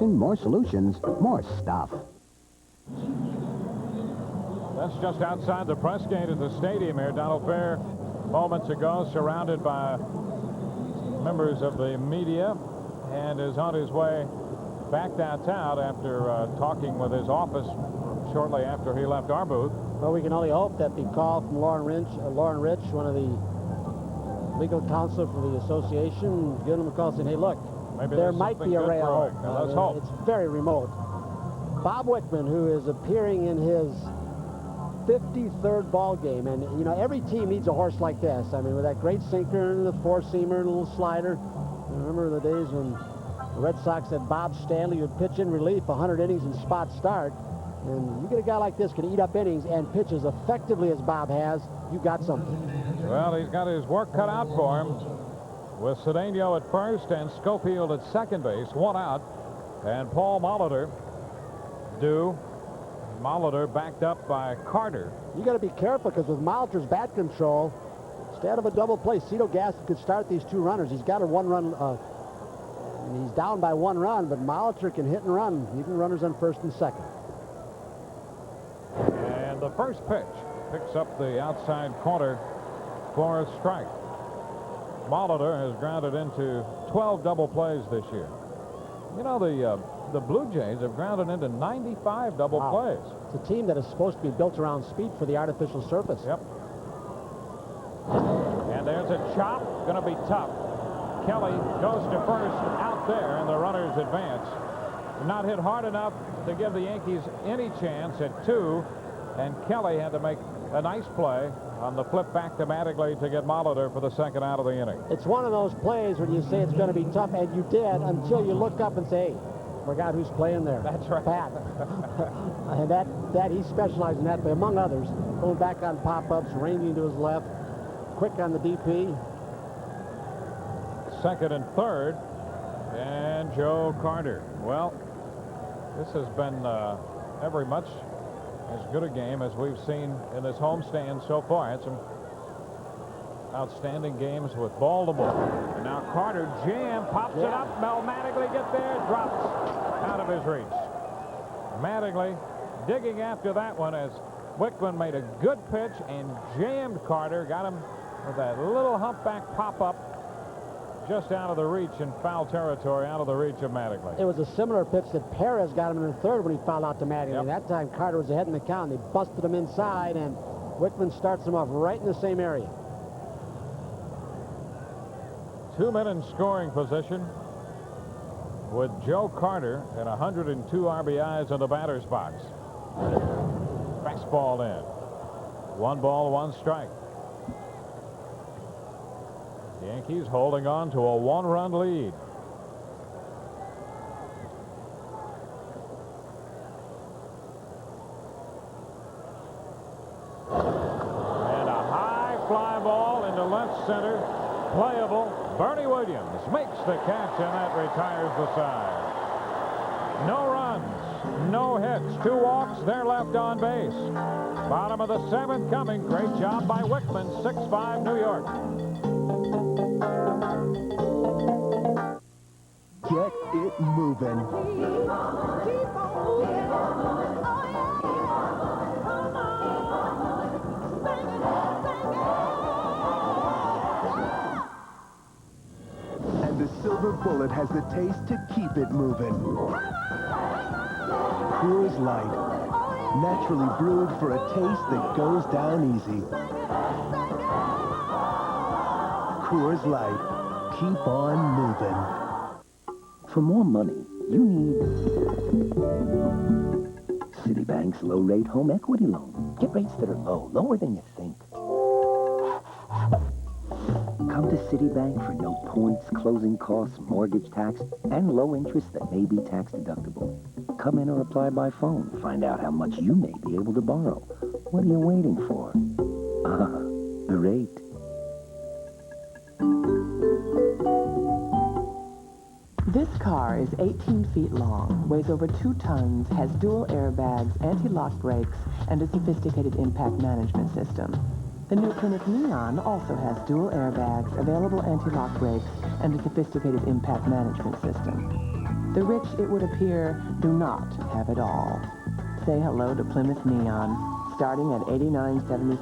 More solutions, more stuff. That's just outside the press gate at the stadium here. Donald Fair, moments ago, surrounded by members of the media, and is on his way back downtown after talking with his office shortly after he left our booth. Well, we can only hope that the call from Lauren Rich, one of the legal counsel for the association, giving him a call saying, hey, look, maybe there might be a ray of hope. Let's hope. It's very remote. Bob Wickman, who is appearing in his 53rd ball game, and you know, every team needs a horse like this. I mean, with that great sinker and the four-seamer and a little slider. I remember the days when the Red Sox had Bob Stanley would pitch in relief 100 innings and spot start. And you get a guy like this can eat up innings and pitch as effectively as Bob has, you got something. Well, he's got his work cut out for him with Cedeno at first and Schofield at second base. One out, and Paul Molitor due. Molitor backed up by Carter. You got to be careful, because with Molitor's bat control, instead of a double play, Cito Gaston could start these two runners. He's got a one-run, and he's down by one run, but Molitor can hit and run, even runners on first and second. And the first pitch picks up the outside corner for a strike. Molitor has grounded into 12 double plays this year. You know, the Blue Jays have grounded into 95 double plays. It's a team that is supposed to be built around speed for the artificial surface. Yep. And there's a chop, going to be tough. Kelly goes to first out there, and the runners advance. Not hit hard enough to give the Yankees any chance at 2, and Kelly had to make a nice play on the flip back to Mattingly to get Molitor for the second out of the inning. It's one of those plays when you say it's going to be tough, and you did, until you look up and say, hey, forgot who's playing there. That's right. Pat. And that he specialized in that, but among others, going back on pop-ups, ranging to his left, quick on the DP. Second and third, and Joe Carter. Well, this has been every much as good a game as we've seen in this homestand so far. Had some outstanding games with Baltimore. And now Carter pops it up. Mel Mattingly gets there, drops out of his reach. Mattingly digging after that one as Wickman made a good pitch and jammed Carter, got him with that little humpback pop-up just out of the reach in foul territory, out of the reach of Mattingly. It was a similar pitch that Perez got him in the third when he fouled out to Mattingly. That time Carter was ahead in the count. They busted him inside, and Wickman starts him off right in the same area. 2 men in scoring position with Joe Carter and 102 RBIs in the batter's box. Fastball in. 1 ball, 1 strike. Yankees holding on to a 1-run lead. And a high fly ball into left center. Playable. Bernie Williams makes the catch, and that retires the side. No runs, no hits, 2 walks. They're left on base. Bottom of the 7th coming. Great job by Wickman. 6-5 New York. Get it moving. Keep on moving. Oh, yeah. And the silver bullet has the taste to keep it moving. Coors Light, naturally brewed for a taste that goes down easy. Coors Light, keep on moving. For more money, you need Citibank's low-rate home equity loan. Get rates that are low, lower than you think. Come to Citibank for no points, closing costs, mortgage tax, and low interest that may be tax deductible. Come in or apply by phone. Find out how much you may be able to borrow. What are you waiting for? The rate. This car is 18 feet long, weighs over 2 tons, has dual airbags, anti-lock brakes, and a sophisticated impact management system. The new Clinic Neon also has dual airbags, available anti-lock brakes, and a sophisticated impact management system. The rich, it would appear, do not have it all. Say hello to Plymouth Neon, starting at $89.75.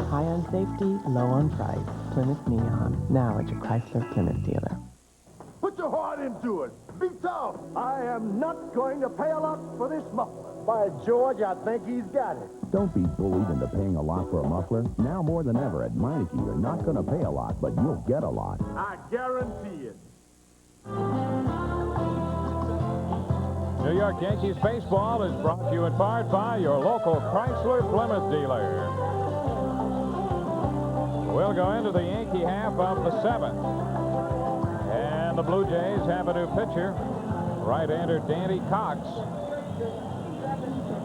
High on safety, low on price. Plymouth Neon, now at your Chrysler Plymouth dealer. Put your heart into it. Be tough. I am not going to pay a lot for this muffler. By George, I think he's got it. Don't be bullied into paying a lot for a muffler. Now more than ever at Meineke, you're not going to pay a lot, but you'll get a lot. I guarantee it. New York Yankees baseball is brought to you in part by your local Chrysler Plymouth dealer. We'll go into the Yankee half of the seventh. And the Blue Jays have a new pitcher, right-hander Danny Cox.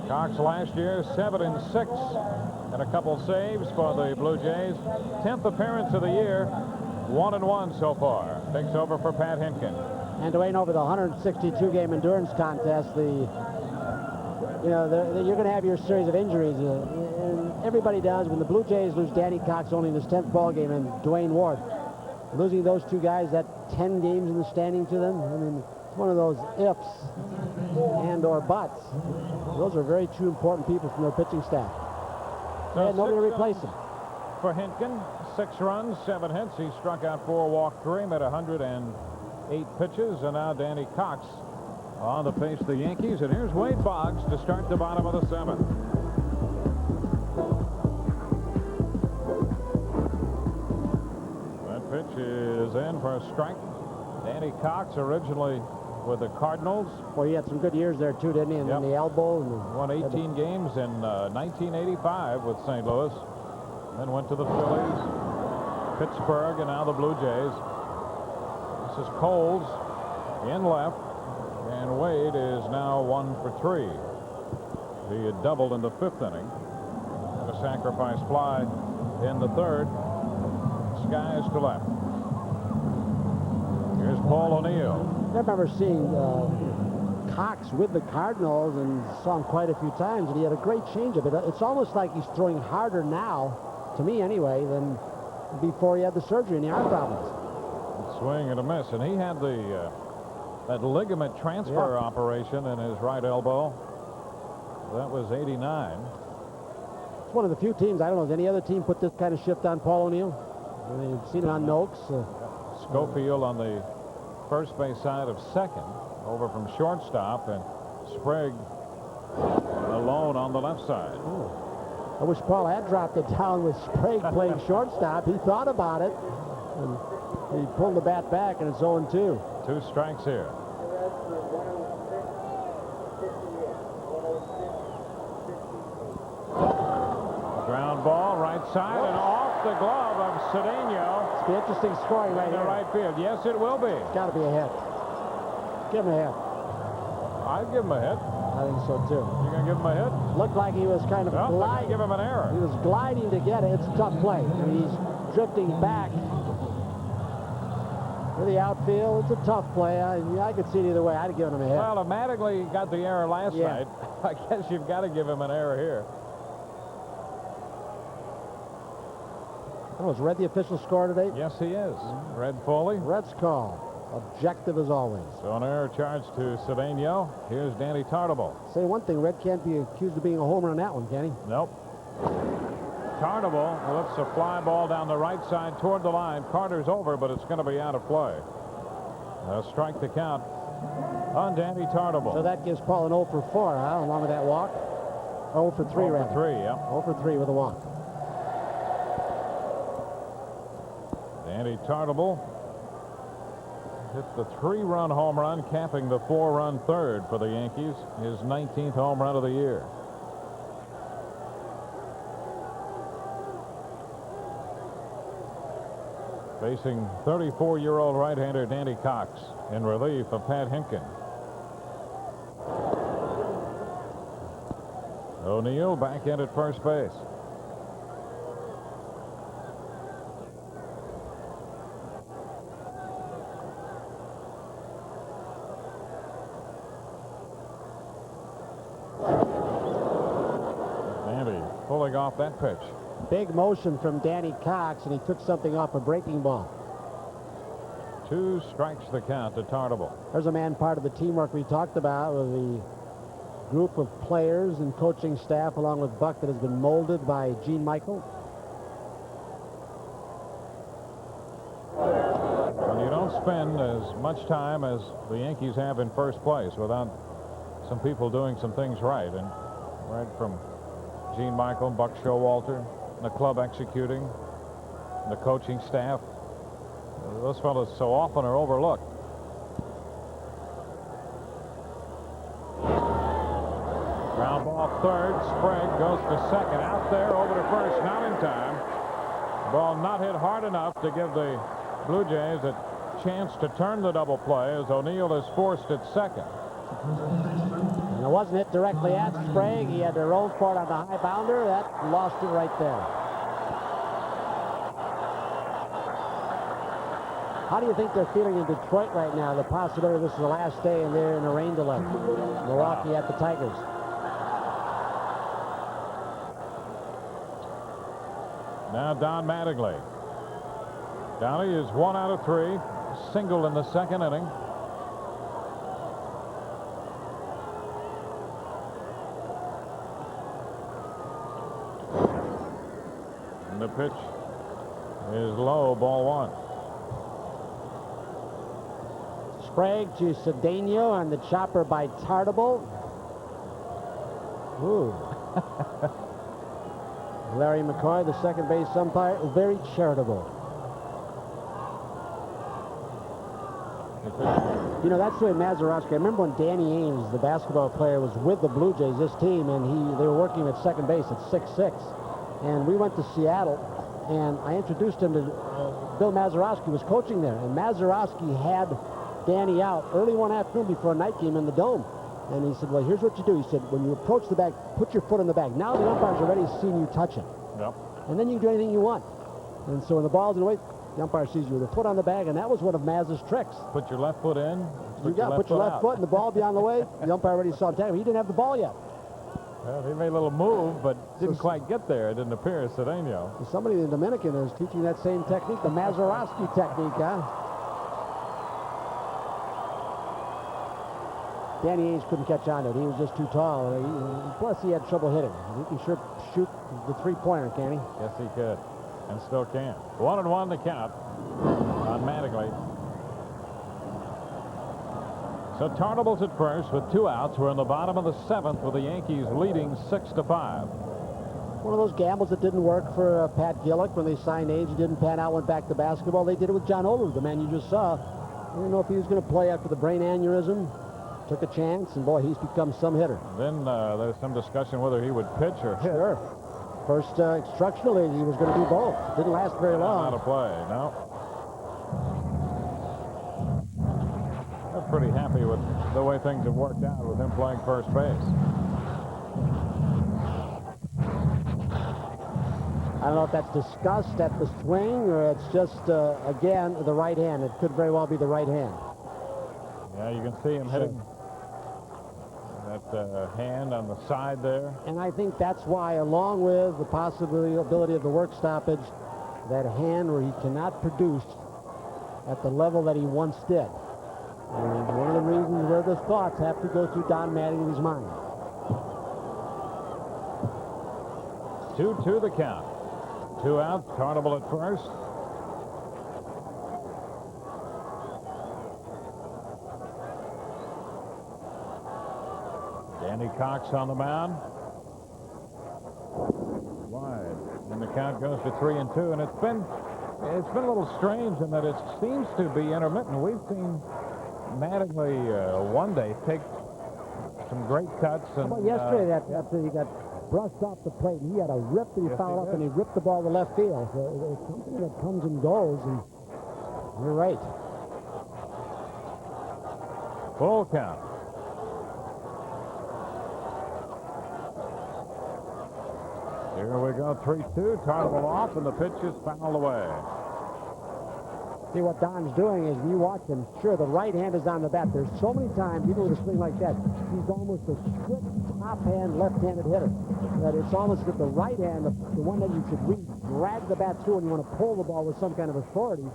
Cox last year 7-6 and a couple saves for the Blue Jays. 10th appearance of the year, 1-1 so far. Takes over for Pat Hinkin. And Dwayne, over the 162-game endurance contest, you're going to have your series of injuries. And everybody does. When the Blue Jays lose Danny Cox only in his 10th ball game and Dwayne Ward, losing those two guys, that 10 games in the standing to them, I mean, it's one of those ifs and or buts. Those are very two important people from their pitching staff. They had nobody to replace him. For Hinkin, 6 runs, 7 hits. He struck out 4, walked 3, made 108 pitches, and now Danny Cox on the face of the Yankees. And here's Wade Boggs to start the bottom of the 7th. That pitch is in for a strike. Danny Cox, originally with the Cardinals. Well, he had some good years there, too, didn't he? And then the elbow. And won 18 games in 1985 with St. Louis. Then went to the Phillies, Pittsburgh, and now the Blue Jays. This is Coles in left, and Wade is now 1 for 3. He had doubled in the 5th inning. And a sacrifice fly in the 3rd. Skies to left. Here's Paul O'Neill. I remember seeing Cox with the Cardinals and saw him quite a few times, and he had a great changeup. It's almost like he's throwing harder now, to me anyway, than before he had the surgery and the arm problems. Swing and a miss, and he had that ligament transfer operation in his right elbow. That was 89. It's one of the few teams, I don't know, has any other team put this kind of shift on Paul O'Neill? I mean, you've seen it on Noakes. Schofield on the first base side of second, over from shortstop, and Sprague alone on the left side. Oh. I wish Paul had dropped it down with Sprague playing shortstop. He thought about it, and he pulled the bat back, and it's 0-2. 2 strikes here. Ground ball, right side, and off the glove of Cedeno. It's be interesting scoring right in the here. right field. Yes, it will be. It's got to be a hit. Give him a hit. I'd give him a hit. I think so, too. You going to give him a hit? Looked like he was kind of gliding. Give him an error. He was gliding to get it. It's a tough play. I mean, he's drifting back to the outfield. It's a tough play. I could see it either way. I'd have given him a hit. Well, if Mattingly got the error last night, I guess you've got to give him an error here. Oh, is Red the official score today? Yes, he is. Red Foley. Red's call. Objective as always. So an error charge to Cedeno. Here's Danny Tartabull. Say one thing, Red can't be accused of being a homer on that one, can he? Nope. Tartabull lifts a fly ball down the right side toward the line. Carter's over, but it's going to be out of play. A strike to count on Danny Tartabull. So that gives Paul an 0 for 4, huh? Along with that walk. 0 for 3, 0 for 3, yeah. 0 for 3 with a walk. Danny Tartabull hit the 3-run home run, capping the 4-run third for the Yankees. His 19th home run of the year. Facing 34-year-old right-hander Danny Cox in relief of Pat Hinkin. O'Neill back in at first base. Pulling off that pitch. Big motion from Danny Cox, and he took something off a breaking ball. 2 strikes the count to Tartable. There's a man part of the teamwork we talked about with the group of players and coaching staff along with Buck that has been molded by Gene Michael. Well, you don't spend as much time as the Yankees have in first place without some people doing some things right. And right from Gene Michael, Buck Showalter, the club executing, the coaching staff. Those fellows so often are overlooked. Ground ball third. Sprague goes to second. Out there over to first. Not in time. Ball not hit hard enough to give the Blue Jays a chance to turn the double play as O'Neill is forced at second. And it wasn't hit directly at Sprague. He had to roll for it on the high bounder. That lost it right there. How do you think they're feeling in Detroit right now? The possibility this is the last day and they're in a rain delay. Milwaukee at the Tigers. Now Don Mattingly. Downey is 1 out of 3. Single in the second inning. And the pitch is low, ball 1. Sprague to Cedeno and the chopper by Tartable. Ooh. Larry McCoy, the second base umpire, very charitable. You know, that's the way Mazeroski. I remember when Danny Ainge, the basketball player, was with the Blue Jays, this team, and they were working at second base at 6'6". And we went to Seattle, and I introduced him to Bill Mazeroski, was coaching there. And Mazeroski had Danny out early one afternoon before a night game in the Dome. And he said, well, here's what you do. He said, when you approach the bag, put your foot in the bag. Now the umpire's already seen you touch it. Yep. And then you can do anything you want. And so when the ball's in the way, the umpire sees you with a foot on the bag, and that was one of Maz's tricks. Put your left foot in. Put your left foot, and the ball be on the way. The umpire already saw him. He didn't have the ball yet. Well, he made a little move, but didn't quite get there. It didn't appear, Cedeno. So somebody in the Dominican is teaching that same technique, the Mazeroski technique, huh? Danny Ainge couldn't catch on to it. He was just too tall. Plus, he had trouble hitting. He can sure shoot the three-pointer, can he? Yes, he could, and still can. 1-1 the count on Mattingly. So Tartable's at first with 2 outs. We're in the bottom of the 7th with the Yankees leading 6-5. One of those gambles that didn't work for Pat Gillick when they signed Ainge. It didn't pan out, went back to basketball. They did it with John Oler, the man you just saw. I didn't know if he was going to play after the brain aneurysm. Took a chance, and boy, he's become some hitter. Then there's some discussion whether he would pitch or hit. Sure. First instructionally, he was going to do both. Didn't last very long. Not a play, no. I'm pretty happy with the way things have worked out with him playing first base. I don't know if that's discussed at the swing or it's just, again, the right hand. It could very well be the right hand. Yeah, you can see him hitting that hand on the side there. And I think that's why, along with the possibility of the work stoppage, that hand where he cannot produce at the level that he once did. And one of the reasons where the thoughts have to go through Don Mattingly's mind. 2-2 the count. 2 outs, Tartable at first. Danny Cox on the mound. Wide. And the count goes to 3-2. And it's been a little strange in that it seems to be intermittent. We've seen Mattingly one day take some great cuts. And, well, yesterday, after he got brushed off the plate, and he had a rip that he fouled up, and he ripped the ball to left field. So it's something that comes and goes, and you're right. Full count. Here we go, 3-2. Tartable off, and the pitch is fouled away. See, what Don's doing is, you watch him, sure, the right hand is on the bat. There's so many times, even with a swing like that, he's almost a strict top-hand, left-handed hitter. That it's almost that the right hand, the one that you should drag the bat through when you want to pull the ball with some kind of authority,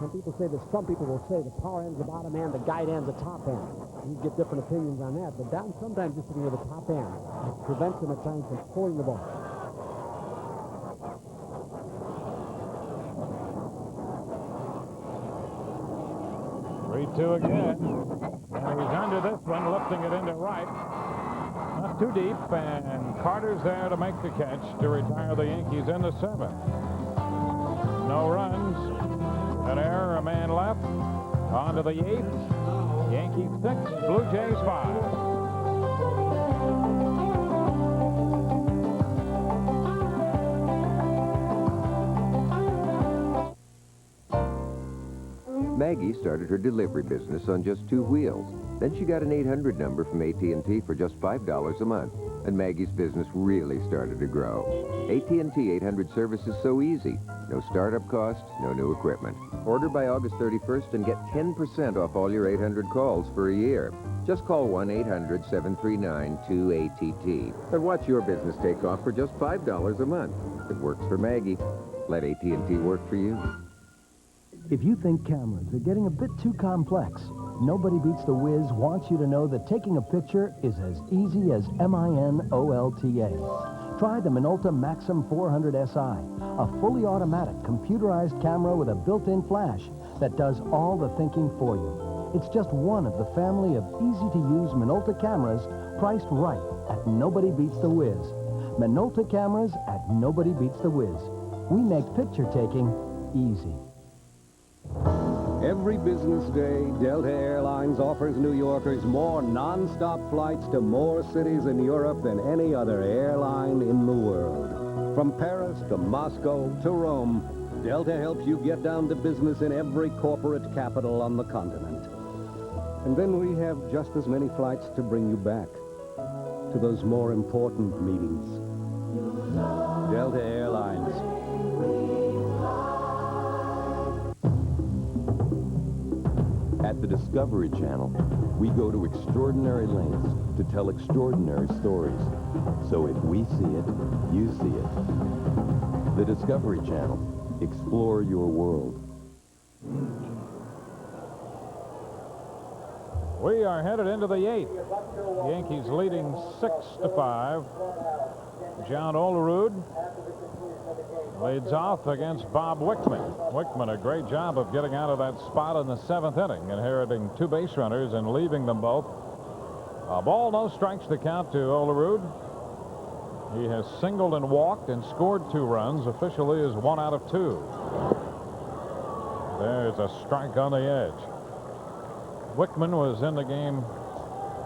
Some people will say the power end's the bottom end, the guide end's the top end. You get different opinions on that, but down sometimes just sitting with the top end prevents them at times from pulling the ball. Two again. And he's under this one, lifting it into right. Not too deep, and Carter's there to make the catch to retire the Yankees in the 7th. No runs, an error, a man left. On to the 8th. Yankees 6, Blue Jays 5. Maggie started her delivery business on just 2 wheels. Then she got an 800 number from AT&T for just $5 a month, and Maggie's business really started to grow. AT&T 800 service is so easy. No startup costs, no new equipment. Order by August 31st and get 10% off all your 800 calls for a year. Just call 1-800-739-2ATT and watch your business take off for just $5 a month. It works for Maggie. Let AT&T work for you. If you think cameras are getting a bit too complex, Nobody Beats the Whiz wants you to know that taking a picture is as easy as MINOLTA. Try the Minolta Maxim 400 SI, a fully automatic computerized camera with a built-in flash that does all the thinking for you. It's just one of the family of easy-to-use Minolta cameras priced right at Nobody Beats the Whiz. Minolta cameras at Nobody Beats the Whiz. We make picture taking easy. Every business day, Delta Airlines offers New Yorkers more non-stop flights to more cities in Europe than any other airline in the world. From Paris to Moscow to Rome, Delta helps you get down to business in every corporate capital on the continent. And then we have just as many flights to bring you back to those more important meetings. Delta Airlines. At the Discovery Channel, we go to extraordinary lengths to tell extraordinary stories. So if we see it, you see it. The Discovery Channel. Explore your world. We are headed into the 8th. Yankees leading 6-5. John Olerud leads off against Bob Wickman. Wickman, a great job of getting out of that spot in the 7th inning, inheriting 2 base runners and leaving them both. A ball, no strikes to count to Olerud. He has singled and walked and scored 2 runs. Officially is 1 out of 2. There's a strike on the edge. Wickman was in the game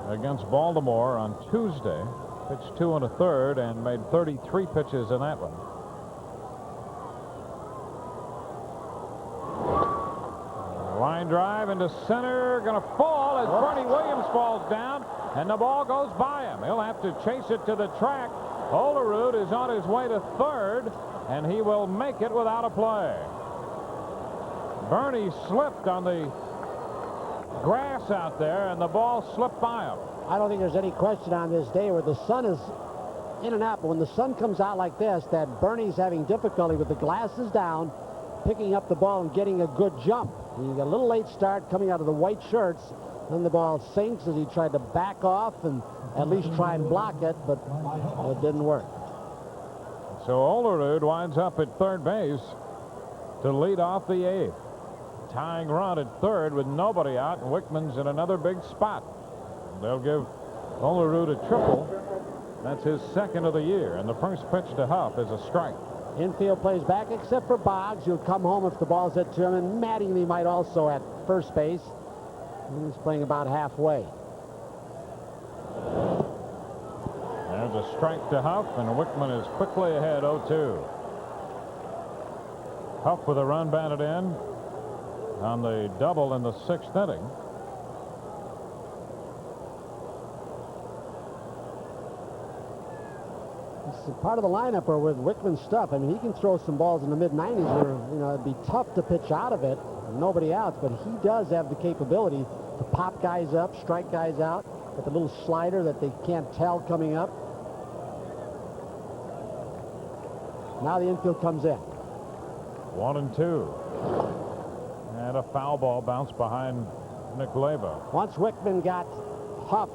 against Baltimore on Tuesday. Pitched 2 1/3 and made 33 pitches in that one. Line drive into center, going to fall as Bernie Williams falls down, and the ball goes by him. He'll have to chase it to the track. Olerud is on his way to third, and he will make it without a play. Bernie slipped on the grass out there, and the ball slipped by him. I don't think there's any question on this day where the sun is in and out, but when the sun comes out like this, that Bernie's having difficulty with the glasses down, picking up the ball and getting a good jump. He got a little late start coming out of the white shirts, then the ball sinks as he tried to back off and at least try and block it, but it didn't work. So Olerud winds up at third base to lead off the 8th. Tying run at third with nobody out, and Wickman's in another big spot. They'll give Olerud a triple. That's his 2nd of the year, and the first pitch to Huff is a strike. Infield plays back except for Boggs, who'll come home if the ball's hit to him, and Mattingly might also at first base. He's playing about halfway. There's a strike to Huff, and Wickman is quickly ahead 0-2. Huff with a run batted in on the double in the 6th inning. It's part of the lineup where with Wickman's stuff, I mean, he can throw some balls in the mid-90s where, you know, it'd be tough to pitch out of it, nobody else, but he does have the capability to pop guys up, strike guys out with a little slider that they can't tell coming up. Now the infield comes in. 1-2. And a foul ball bounced behind Nick Leva. Once Wickman got Huff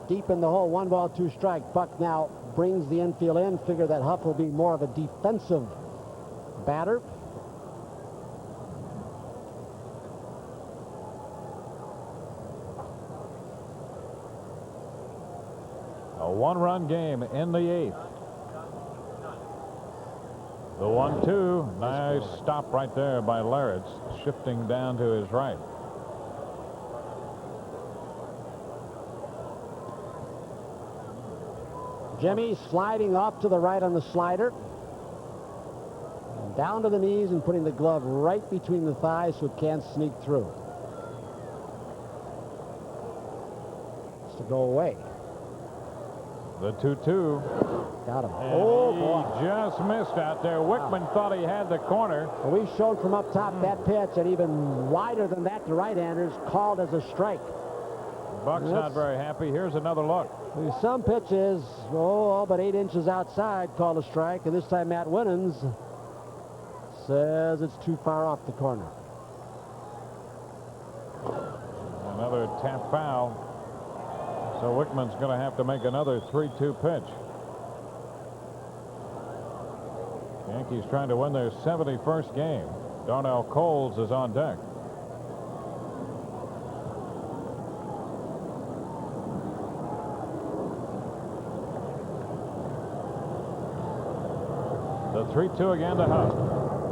deep in the hole, 1 ball, 2 strike. Buck now brings the infield in. Figure that Huff will be more of a defensive batter. A 1-run game in the 8th. The 1-2. Nice stop right there by Larritz, shifting down to his right. Jimmy sliding off to the right on the slider. Down to the knees and putting the glove right between the thighs so it can't sneak through. It's to go away. The 2-2. Got him. And oh, he boy. just missed out there. Wickman thought he had the corner. Well, we showed from up top that pitch, and even wider than that to right-handers, called as a strike. Buck's not very happy. Here's another look. Some pitches, all but 8 inches outside, called a strike, and this time Matt Winans says it's too far off the corner. Another tap foul. So Wickman's going to have to make another 3-2 pitch. Yankees trying to win their 71st game. Darnell Coles is on deck. The 3-2 again to Huff.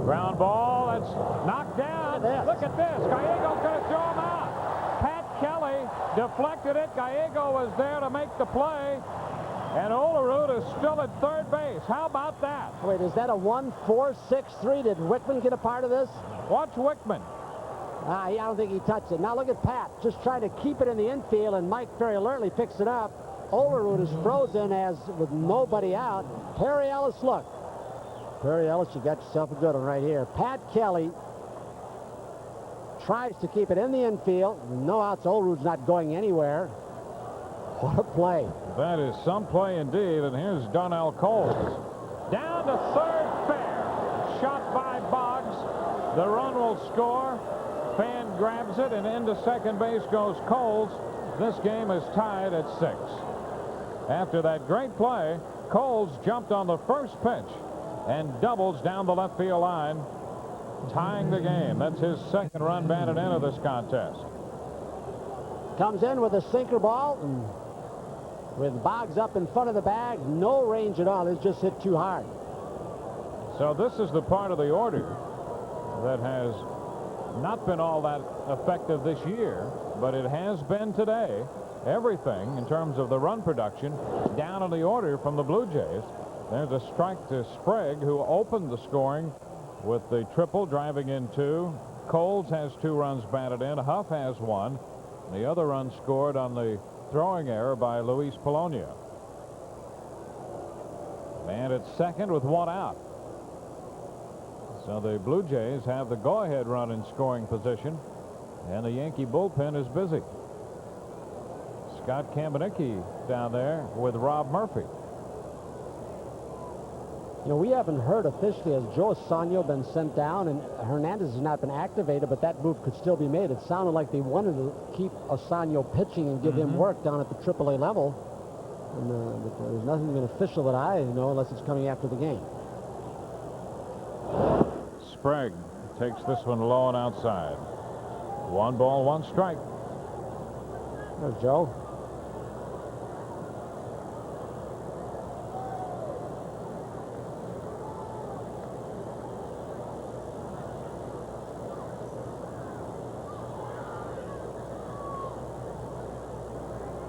Ground ball, that's knocked down. Look at this. Gallego's going to throw him out. Pat Kelly deflected it. Gallego was there to make the play. And Olerud is still at third base. How about that? Wait, is that a 1-4-6-3? Did Wickman get a part of this? Watch Wickman. I don't think he touched it. Now look at Pat, just trying to keep it in the infield, and Mike very alertly picks it up. Olerud is frozen as with nobody out. Perry Ellis, look. Perry Ellis, you got yourself a good one right here. Pat Kelly tries to keep it in the infield. No outs. Olerud's not going anywhere. What a play. That is some play indeed. And here's Darnell Coles. Down to third fair. Shot by Boggs. The run will score. Fan grabs it, and into second base goes Coles. This game is tied at 6. After that great play, Coles jumped on the first pitch and doubles down the left field line, tying the game. That's his second run batted into this contest. Comes in with a sinker ball, and with Boggs up in front of the bag, no range at all. It's just hit too hard. So this is the part of the order that has not been all that effective this year, but it has been today. Everything in terms of the run production down in the order from the Blue Jays. There's a strike to Sprague, who opened the scoring with the triple, driving in 2. Coles has 2 runs batted in. Huff has 1. The other run scored on the throwing error by Luis Polonia. Man at second with 1 out. So the Blue Jays have the go-ahead run in scoring position, and the Yankee bullpen is busy. Scott Kamenicki down there with Rob Murphy. You know, we haven't heard officially, has Joe Osano been sent down, and Hernandez has not been activated, but that move could still be made. It sounded like they wanted to keep Osano pitching and give him work down at the AAA level. And, but there's nothing been official that I know, unless it's coming after the game. Sprague takes this one low and outside. 1 ball, 1 strike. There's Joe.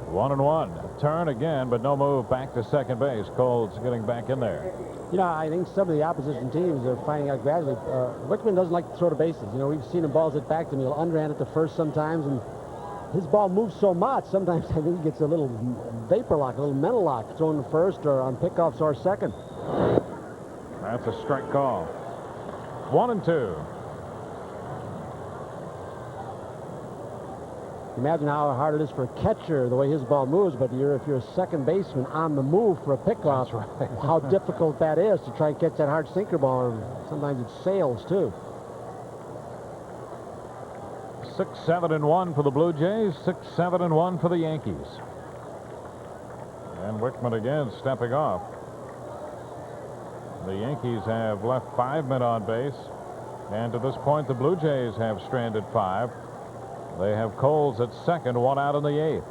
One and one. Turn again, but no move back to second base. Coles getting back in there. You know, I think some of the opposition teams are finding out gradually. Wickman doesn't like to throw the bases. You know, we've seen him balls hit back to him. He'll underhand it to first sometimes, and his ball moves so much. Sometimes I think he gets a little vapor lock, a little mental lock, throwing to first or on pickoffs or second. That's a strike call. 1 and 2. Imagine how hard it is for a catcher, the way his ball moves, but if you're a second baseman on the move for a pickoff, right. How difficult that is to try and catch that hard sinker ball. And sometimes it sails, too. 6-7-1 for the Blue Jays, 6-7-1 for the Yankees. And Wickman again stepping off. The Yankees have left 5 men on base, and to this point the Blue Jays have stranded 5. They have Coles at second, 1 out in the 8th.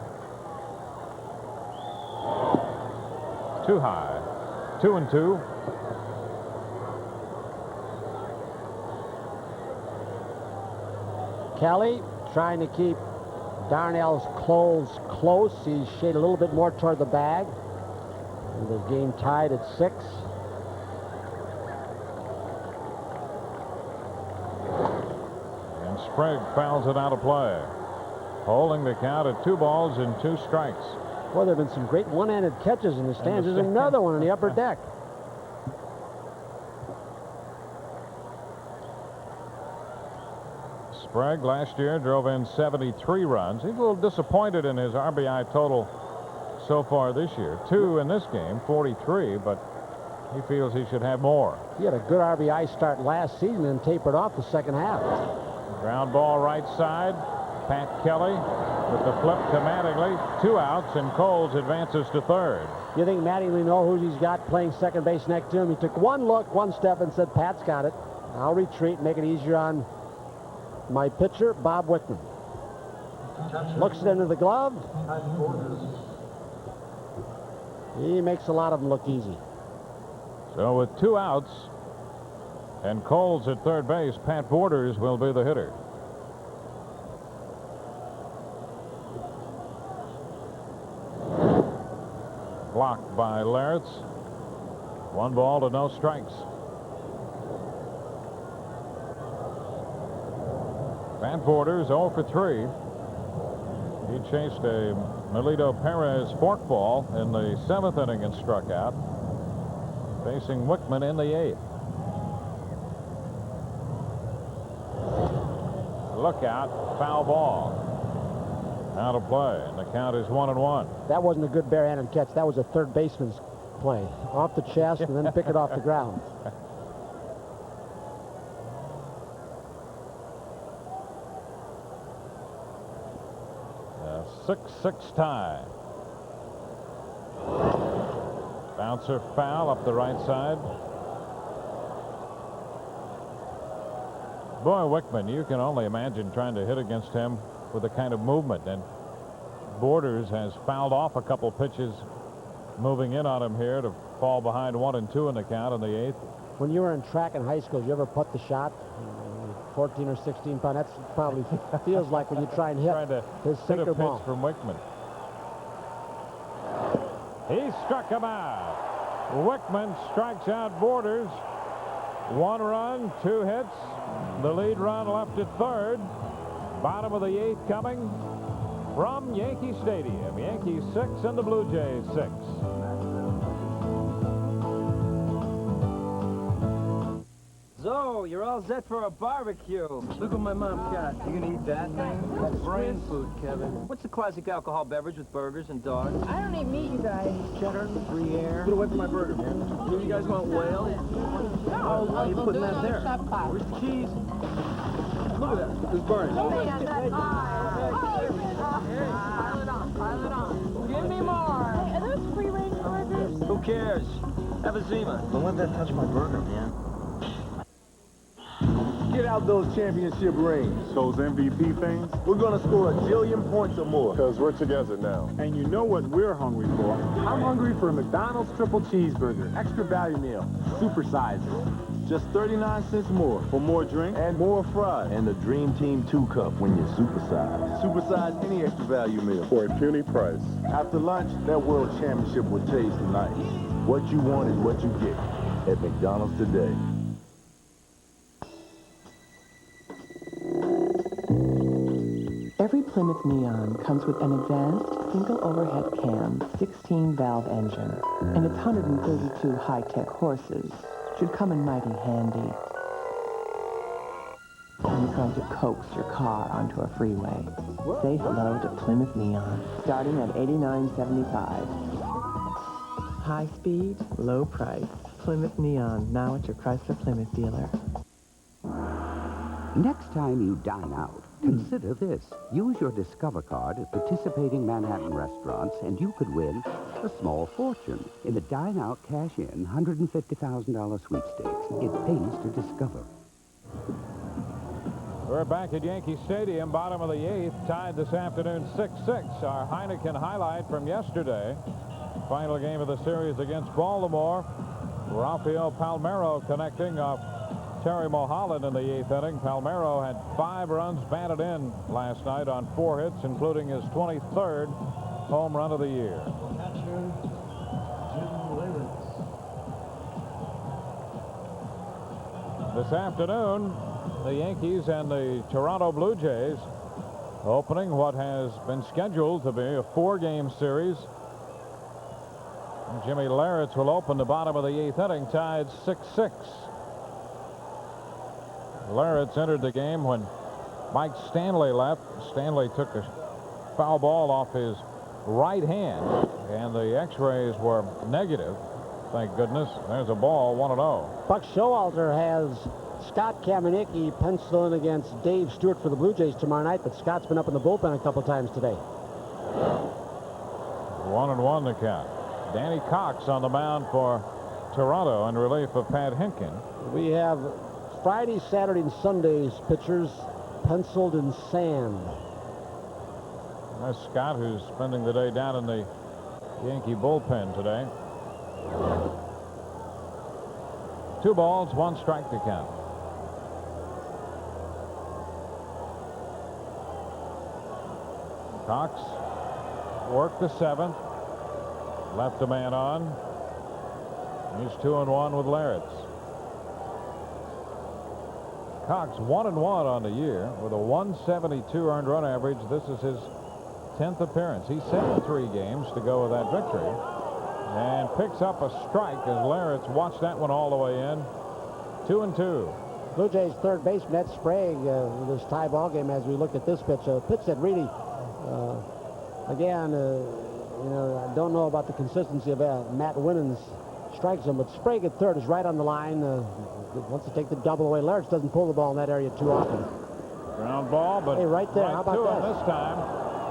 Too high. 2-2. Kelly trying to keep Darnell's close. He's shaded a little bit more toward the bag. And the game tied at 6. And Sprague fouls it out of play, holding the count at 2 balls and 2 strikes. Well, there have been some great one-handed catches in the stands. There's another one on the upper deck. Sprague last year drove in 73 runs. He's a little disappointed in his RBI total so far this year. 2 in this game, 43, but he feels he should have more. He had a good RBI start last season and tapered off the second half. Ground ball right side. Pat Kelly with the flip to Mattingly. 2 outs, and Coles advances to third. You think Mattingly knows who he's got playing second base next to him? He took one look, one step, and said, Pat's got it. I'll retreat, make it easier on my pitcher, Bob Wickman. Looks it into the glove. He makes a lot of them look easy. So with 2 outs and Coles at third base, Pat Borders will be the hitter. Blocked by Larritz. 1 ball to no strikes. Pat Borders 0 for 3. He chased a Melito Perez forkball in the 7th inning and struck out, facing Wickman in the 8th. Look out, foul ball. Out of play, and the count is 1-1. That wasn't a good barehanded catch. That was a third baseman's play. Off the chest and then pick it off the ground. A 6-6 tie. Bouncer foul up the right side. Boy, Wickman, you can only imagine trying to hit against him with the kind of movement. And Borders has fouled off a couple pitches moving in on him here to fall behind 1 and 2 in the count in the 8th. When you were in track in high school, did you ever putt the shot? 14 or 16 pound. That's probably feels like when you try and hit his sinker ball. Pitch from Wickman. He struck him out. Wickman strikes out Borders. 1 run, 2 hits. The lead run left at third. Bottom of the 8th coming from Yankee Stadium. Yankees 6 and the Blue Jays 6. So, you're all set for a barbecue. Look what my mom got. You gonna eat that thing? That's brain food, Kevin. What's the classic alcohol beverage with burgers and dogs? I don't eat meat, you guys. Cheddar, Gruyere. Put away from my burger, man. You guys want whale? Oh, why are you putting that there? Where's the cheese? Look at that. It's burning. Pile it on. Give me more. Hey, are those free-range burgers? Who cares? Have a Zima. Don't let that touch my burger, man. Get out those championship rings. Those MVP things? We're going to score a jillion points or more. Because we're together now. And you know what we're hungry for? I'm hungry for a McDonald's triple cheeseburger. Extra value meal. Supersize it. Just 39 cents more. For more drink and more fries. And the Dream Team 2-cup when you supersize. Supersize any extra value meal. For a puny price. After lunch, that world championship will taste nice. What you want is what you get at McDonald's today. Every Plymouth Neon comes with an advanced single overhead cam 16-valve engine, and its 132 high-tech horses should come in mighty handy when you're trying to coax your car onto a freeway. Say hello to Plymouth Neon, starting at $89.75. High speed, low price. Plymouth Neon, now at your Chrysler Plymouth dealer. Next time you dine out, Consider this. Use your Discover card at participating Manhattan restaurants, and you could win a small fortune in the Dine Out Cash In $150,000 sweepstakes. It pays to discover. We're back at Yankee Stadium, bottom of the 8th, tied this afternoon 6-6. Our Heineken highlight from yesterday. Final game of the series against Baltimore. Rafael Palmeiro connecting off Terry Mulholland in the 8th inning. Palmeiro had 5 runs batted in last night on 4 hits, including his 23rd home run of the year. This afternoon, the Yankees and the Toronto Blue Jays opening what has been scheduled to be a 4-game series. Jimmy Leyritz will open the bottom of the 8th inning, tied 6-6. Leyritz entered the game when Mike Stanley left. Stanley took a foul ball off his right hand, and the x-rays were negative. Thank goodness. There's a ball, 1-0. Buck Showalter has Scott Kamenicki penciling against Dave Stewart for the Blue Jays tomorrow night, but Scott's been up in the bullpen a couple times today. 1-1 the count. Danny Cox on the mound for Toronto in relief of Pat Hinkin. We have Friday, Saturday, and Sunday's pitchers penciled in sand. That's Scott, who's spending the day down in the Yankee bullpen today. 2 balls, 1 strike to count. Cox worked the 7th. Left a man on. He's 2-1 with Leyritz. Cox 1-1 on the year with a 172 earned run average. This is his 10th appearance. He's 73 games to go with that victory, and picks up a strike as Leyritz watched that one all the way in. 2-2. Blue Jays third baseman Ned Sprague with this tie ball game. As we look at this pitch, a pitch that really, again, you know, I don't know about the consistency of Matt Winans strike zone, but Sprague at third is right on the line. Wants to take the double away. Leyritz doesn't pull the ball in that area too often. Ground ball, but hey, right there. Right How about to that? him this time.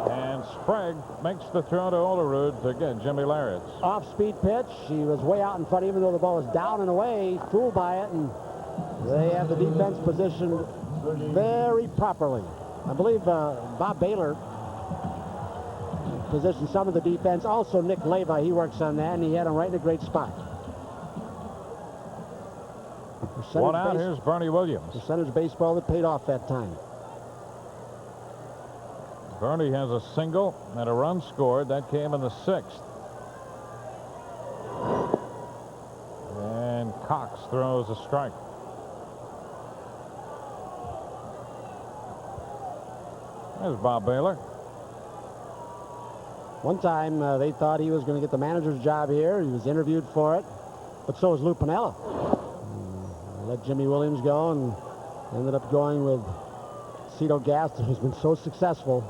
And Sprague makes the throw to Olerud to get Jimmy Leyritz. Off-speed pitch. He was way out in front, even though the ball was down and away. Fooled by it, and they have the defense positioned very properly. I believe Bob Baylor positioned some of the defense. Also, Nick Leyva, he works on that, and he had him right in a great spot. One out, here's Bernie Williams. Percentage baseball that paid off that time. Bernie has a single and a run scored. That came in the 6th. And Cox throws a strike. There's Bob Baylor. One time they thought he was going to get the manager's job here. He was interviewed for it, but so was Lou Piniella. Let Jimmy Williams go and ended up going with Cito Gaston, who's been so successful.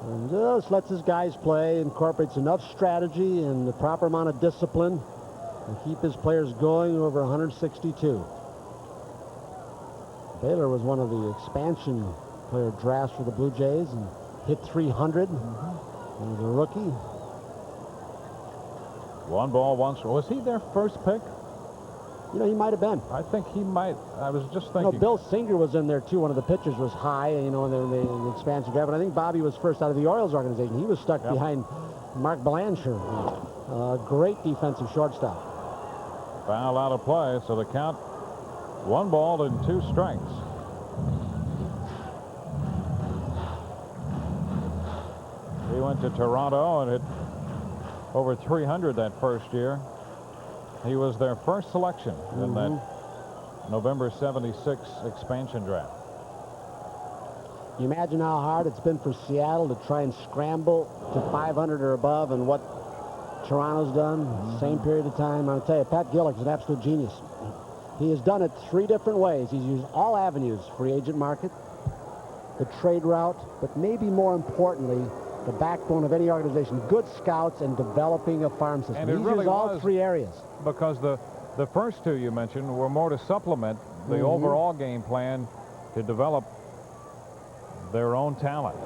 And just lets his guys play, incorporates enough strategy and the proper amount of discipline to keep his players going over 162. Baylor was one of the expansion player drafts for the Blue Jays and hit 300. He was a rookie. 1 ball, 1 strike. Was he their first pick? You know, he might have been. I think he might. I was just thinking. You know, Bill Singer was in there, too. One of the pitchers was high, you know, in the expansion draft. But I think Bobby was first out of the Orioles organization. He was stuck behind Mark Blanchard. Great defensive shortstop. Foul out of play, so the count 1 ball and 2 strikes. He went to Toronto and hit over 300 that first year. He was their first selection in that November '76 expansion draft. You imagine how hard it's been for Seattle to try and scramble to 500 or above, and what Toronto's done same period of time. I'll tell you, Pat Gillick is an absolute genius. He has done it 3 different ways. He's used all avenues: free agent market, the trade route, but maybe more importantly, the backbone of any organization, good scouts and developing a farm system. And it He's really used all was 3 areas. Because the first 2 you mentioned were more to supplement the overall game plan to develop their own talent.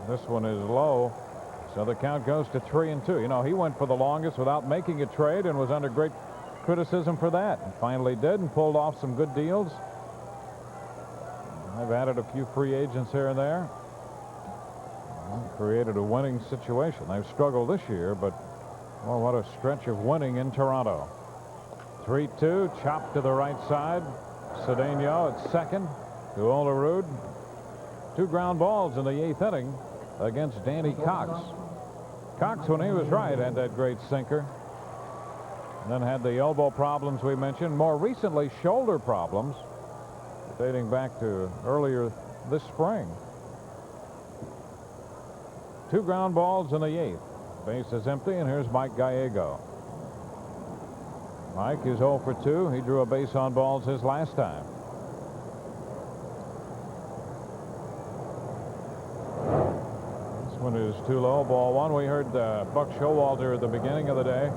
This one is low, so the count goes to 3-2. You know, he went for the longest without making a trade and was under great criticism for that. And finally did and pulled off some good deals. I've added a few free agents here and there. Created a winning situation. They've struggled this year, but well, what a stretch of winning in Toronto. 3-2, chopped to the right side. Cedeno at second to Olerud. 2 ground balls in the 8th inning against Danny Cox. Cox, when he was right, had that great sinker. And then had the elbow problems we mentioned. More recently, shoulder problems dating back to earlier this spring. 2 ground balls in the 8th. Base is empty, and here's Mike Gallego. Mike is 0 for 2. He drew a base on balls his last time. This one is too low, ball 1. We heard Buck Showalter at the beginning of the day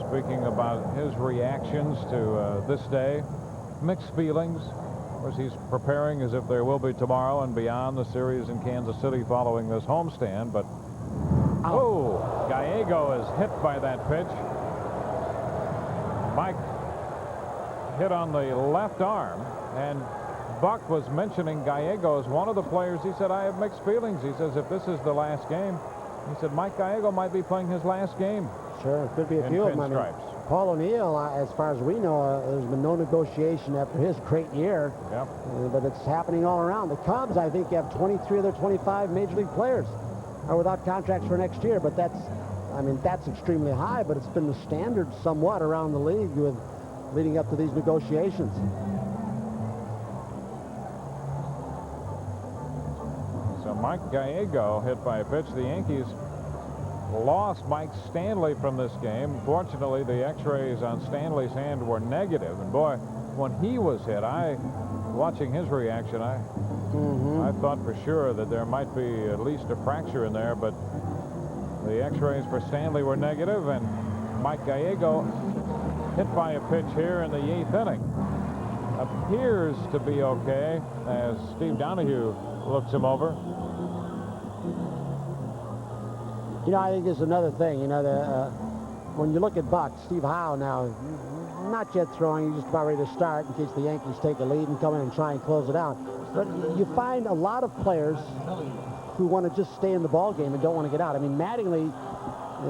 speaking about his reactions to this day. Mixed feelings. Of course, he's preparing as if there will be tomorrow and beyond the series in Kansas City following this homestand. But oh, Gallego is hit by that pitch. Mike hit on the left arm, and Buck was mentioning Gallego as one of the players. He said, I have mixed feelings. He says, if this is the last game, he said, Mike Gallego might be playing his last game. Sure, could be a few of them. I mean, Paul O'Neill, as far as we know, there's been no negotiation after his great year. Yep. But it's happening all around. The Cubs, I think, have 23 of their 25 major league players are without contracts for next year. But that's, I mean, that's extremely high, but it's been the standard somewhat around the league with leading up to these negotiations. So Mike Gallego hit by a pitch. The Yankees lost Mike Stanley from this game. Fortunately, the x-rays on Stanley's hand were negative. And boy, when he was hit, watching his reaction, I thought for sure that there might be at least a fracture in there, but the x-rays for Stanley were negative, and Mike Gallego hit by a pitch here in the 8th inning. Appears to be okay as Steve Donahue looks him over. You know, I think there's another thing. You know, when you look at Buck, Steve Howe now, not yet throwing, he's just about ready to start in case the Yankees take a lead and come in and try and close it out. But you find a lot of players who want to just stay in the ball game and don't want to get out. I mean, Mattingly,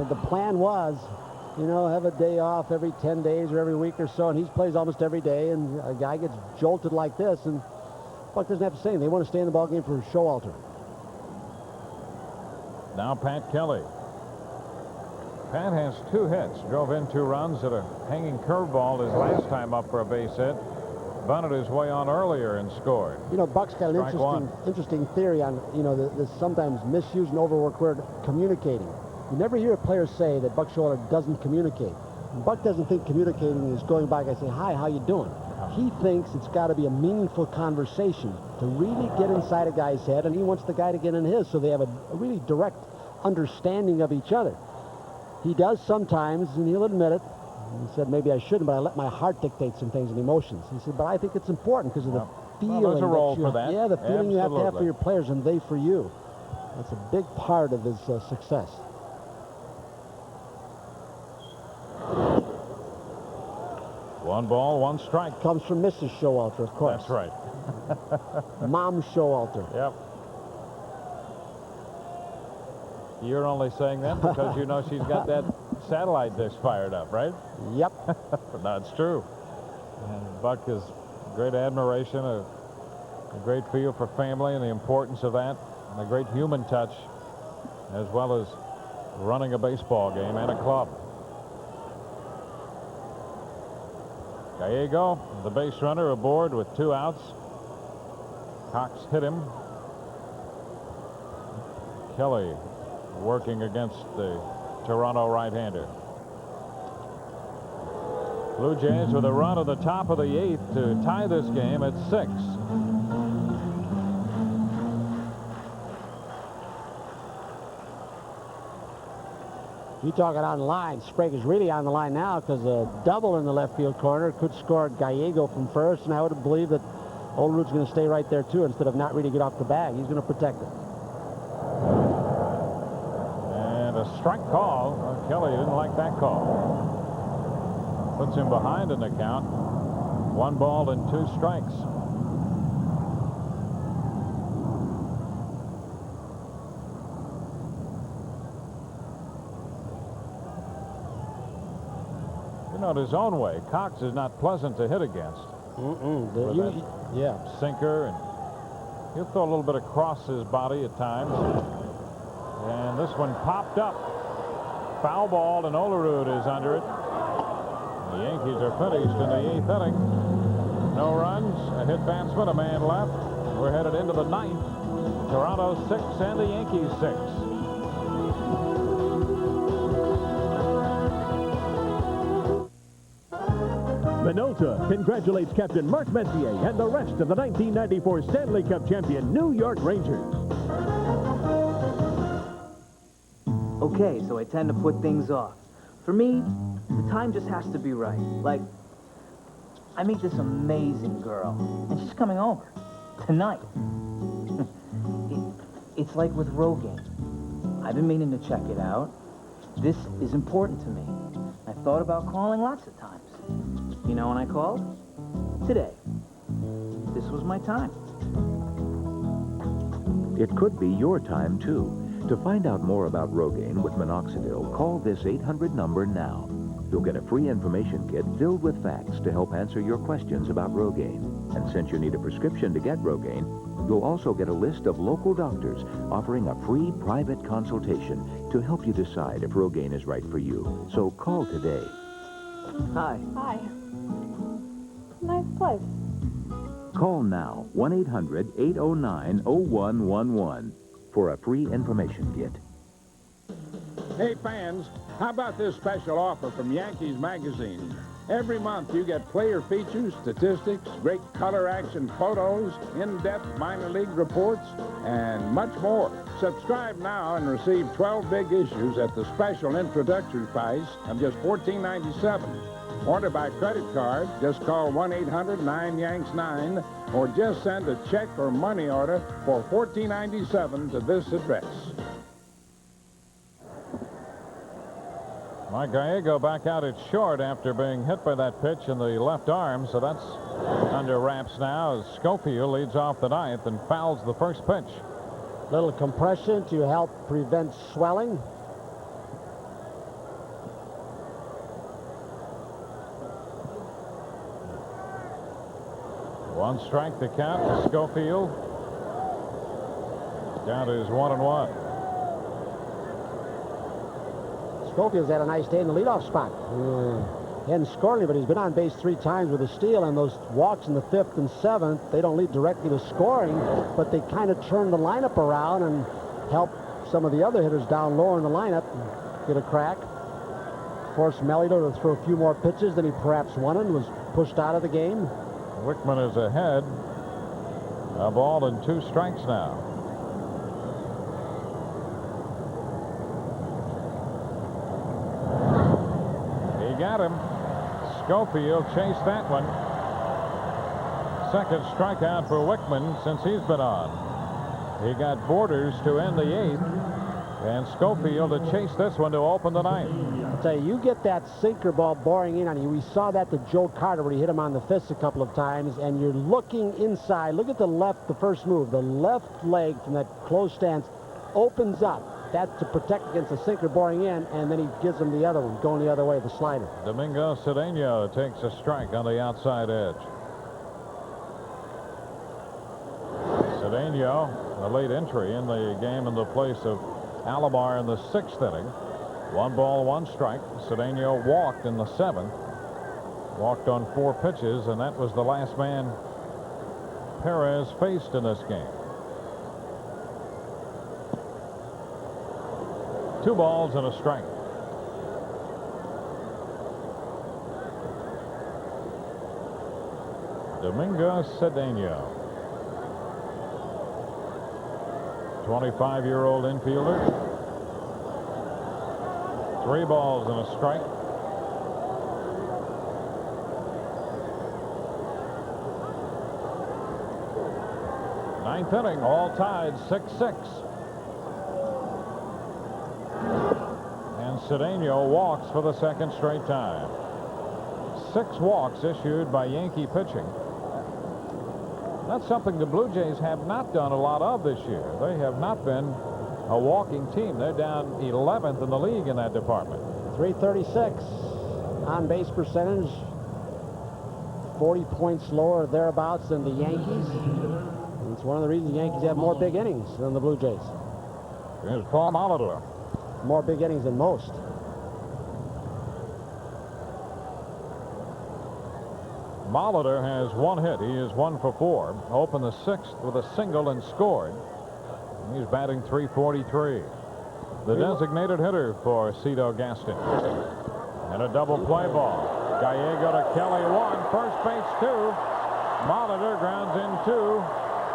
the plan was, you know, have a day off every 10 days or every week or so, and he plays almost every day, and a guy gets jolted like this, and Buck doesn't have to say anything. They want to stay in the ball game for Showalter. Now Pat Kelly. Pat has 2 hits. Drove in 2 runs at a hanging curveball his last time up for a base hit. Bunted his way on earlier and scored. You know, Buck's got an interesting theory on, you know, the sometimes misused and overworked word communicating. You never hear a player say that Buck Showalter doesn't communicate. And Buck doesn't think communicating is going by and say, hi, how you doing? He thinks it's got to be a meaningful conversation to really get inside a guy's head, and he wants the guy to get in his, so they have a really direct understanding of each other. He does sometimes, and he'll admit it. He said, maybe I shouldn't, but I let my heart dictate some things and emotions. He said, but I think it's important because of the feeling. Well, there's a role for that. Yeah, the feeling you have to have for Absolutely. your players and they for you. That's a big part of his success. One ball, 1 strike. Comes from Mrs. Showalter, of course. That's right. Mom Showalter. Yep. You're only saying that because you know she's got that satellite dish fired up, right? Yep. No, it's true. And Buck has great admiration, a great feel for family and the importance of that, and a great human touch, as well as running a baseball game and a club. Gallego, the base runner, aboard with 2 outs. Cox hit him. Kelly working against the Toronto right-hander. Blue Jays with a run at the top of the 8th to tie this game at 6. You talking on the line. Sprague is really on the line now because a double in the left field corner could score Gallego from first, and I would believe that Olerud's going to stay right there, too, instead of not really get off the bag. He's going to protect it. And a strike call. Well, Kelly didn't like that call. Puts him behind in the count. 1 ball and 2 strikes. You know, in his own way, Cox is not pleasant to hit against. Yeah. Sinker, and he'll throw a little bit across his body at times. And this one popped up. Foul ball, and Olerud is under it. The Yankees are finished in the 8th inning. No runs, a hit batsman, a man left. We're headed into the 9th. Toronto 6 and the Yankees 6. Minolta congratulates Captain Mark Messier and the rest of the 1994 Stanley Cup champion New York Rangers. Okay, so I tend to put things off. For me, the time just has to be right. Like, I meet this amazing girl, and she's coming over tonight. It's like with Rogaine. I've been meaning to check it out. This is important to me. I've thought about calling lots of times. You know when I called? Today. This was my time. It could be your time, too. To find out more about Rogaine with minoxidil, call this 800 number now. You'll get a free information kit filled with facts to help answer your questions about Rogaine. And since you need a prescription to get Rogaine, you'll also get a list of local doctors offering a free private consultation to help you decide if Rogaine is right for you. So call today. Hi. Hi. Nice place. Call now, 1-800-809-0111 for a free information kit. Hey fans, how about this special offer from Yankees Magazine? Every month you get player features, statistics, great color action photos, in-depth minor league reports, and much more. Subscribe now and receive 12 big issues at the special introductory price of just $14.97. Order by credit card, just call 1-800-9-YANKS-9 or just send a check or money order for $14.97 to this address. Mike Gallego back out at short after being hit by that pitch in the left arm, so that's under wraps now as Schofield leads off the 9th and fouls the first pitch. Little compression to help prevent swelling. One strike to count to Schofield. Count is 1-1. Schofield's had a nice day in the leadoff spot. He hadn't scored any, but he's been on base 3 times with a steal, and those walks in the 5th and 7th, they don't lead directly to scoring, but they kind of turn the lineup around and help some of the other hitters down lower in the lineup get a crack. Forced Melito to throw a few more pitches than he perhaps wanted and was pushed out of the game. Wickman is ahead. A ball and 2 strikes now. He got him. Schofield chased that one. Second strikeout for Wickman since he's been on. He got Borders to end the 8th, and Schofield to chase this one to open the 9th. I'll tell you, you get that sinker ball boring in on you. We saw that to Joe Carter where he hit him on the fist a couple of times, and you're looking inside. Look at the left, the first move. The left leg from that closed stance opens up. That's to protect against the sinker boring in, and then he gives him the other one, going the other way, the slider. Domingo Cedeno takes a strike on the outside edge. Cedeno, a late entry in the game in the place of Alomar in the 6th inning. 1 ball, 1 strike. Cedeno walked in the 7th. Walked on 4 pitches, and that was the last man Perez faced in this game. 2 balls and a strike. Domingo Cedeno, 25-year-old infielder. 3 balls and a strike. Ninth inning, all tied 6-6. And Cedeno walks for the second straight time. 6 walks issued by Yankee pitching. That's something the Blue Jays have not done a lot of this year. They have not been a walking team. They're down 11th in the league in that department. 336 on base percentage, 40 points lower thereabouts than the Yankees. It's one of the reasons the Yankees have more big innings than the Blue Jays. Here's Paul Molitor. More big innings than most. Molitor has 1 hit. He is 1 for 4. Opened the 6th with a single and scored. He's batting .343. The designated hitter for Cito Gaston. And a double play ball. Gallego to Kelly 1. First base 2. Molitor grounds in 2.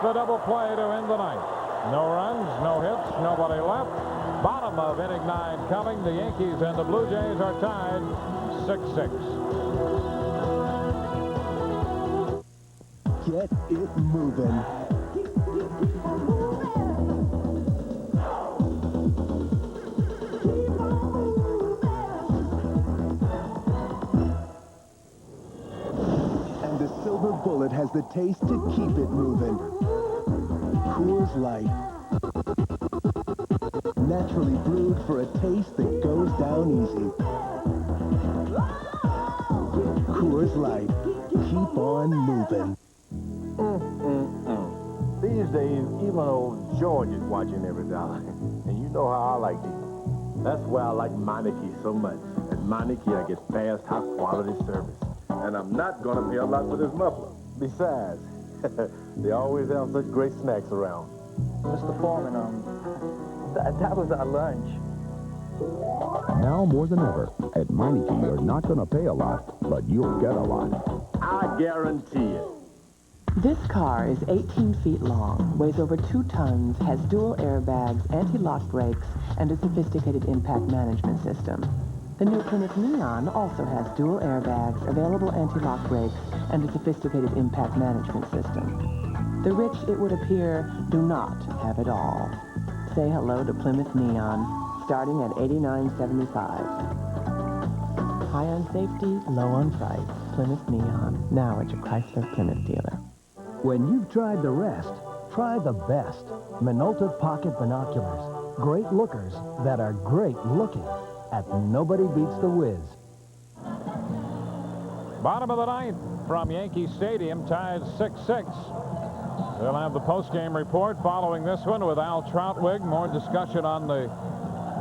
The double play to end the ninth. No runs, no hits, nobody left. Bottom of inning 9 coming. The Yankees and the Blue Jays are tied 6-6. Get it moving. And the silver bullet has the taste to keep it moving. Coors Light. Naturally brewed for a taste that goes down easy. Coors Light. Keep on moving. These days, even old George is watching every dollar. And you know how I like these. That's why I like Meineke so much. At Meineke, I get fast, high-quality service. And I'm not going to pay a lot for this muffler. Besides, they always have such great snacks around. Mr. Foreman, that was our lunch. Now more than ever, at Meineke, you're not going to pay a lot, but you'll get a lot. I guarantee it. This car is 18 feet long, weighs over 2 tons, has dual airbags, anti-lock brakes, and a sophisticated impact management system. The new Plymouth Neon also has dual airbags, available anti-lock brakes, and a sophisticated impact management system. The rich, it would appear, do not have it all. Say hello to Plymouth Neon, starting at $89.75. High on safety, low on price. Plymouth Neon, now at your Chrysler Plymouth dealer. When you've tried the rest, try the best. Minolta Pocket Binoculars. Great lookers that are great looking at Nobody Beats the Whiz. Bottom of the ninth from Yankee Stadium, tied 6-6. We'll have the post-game report following this one with Al Troutwig. More discussion on the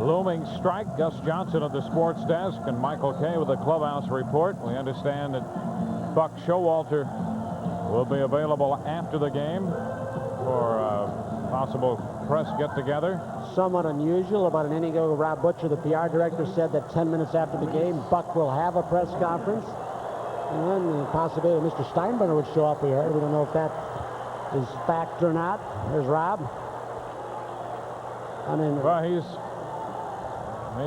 looming strike. Gus Johnson at the sports desk and Michael Kay with the clubhouse report. We understand that Buck Showalter will be available after the game for a possible press get-together. Somewhat unusual. About an inning ago, Rob Butcher, the PR director, said that 10 minutes after the game, Buck will have a press conference. And then the possibility Mr. Steinbrenner would show up, we heard. We don't know if that is fact or not. There's Rob. I mean, well, he's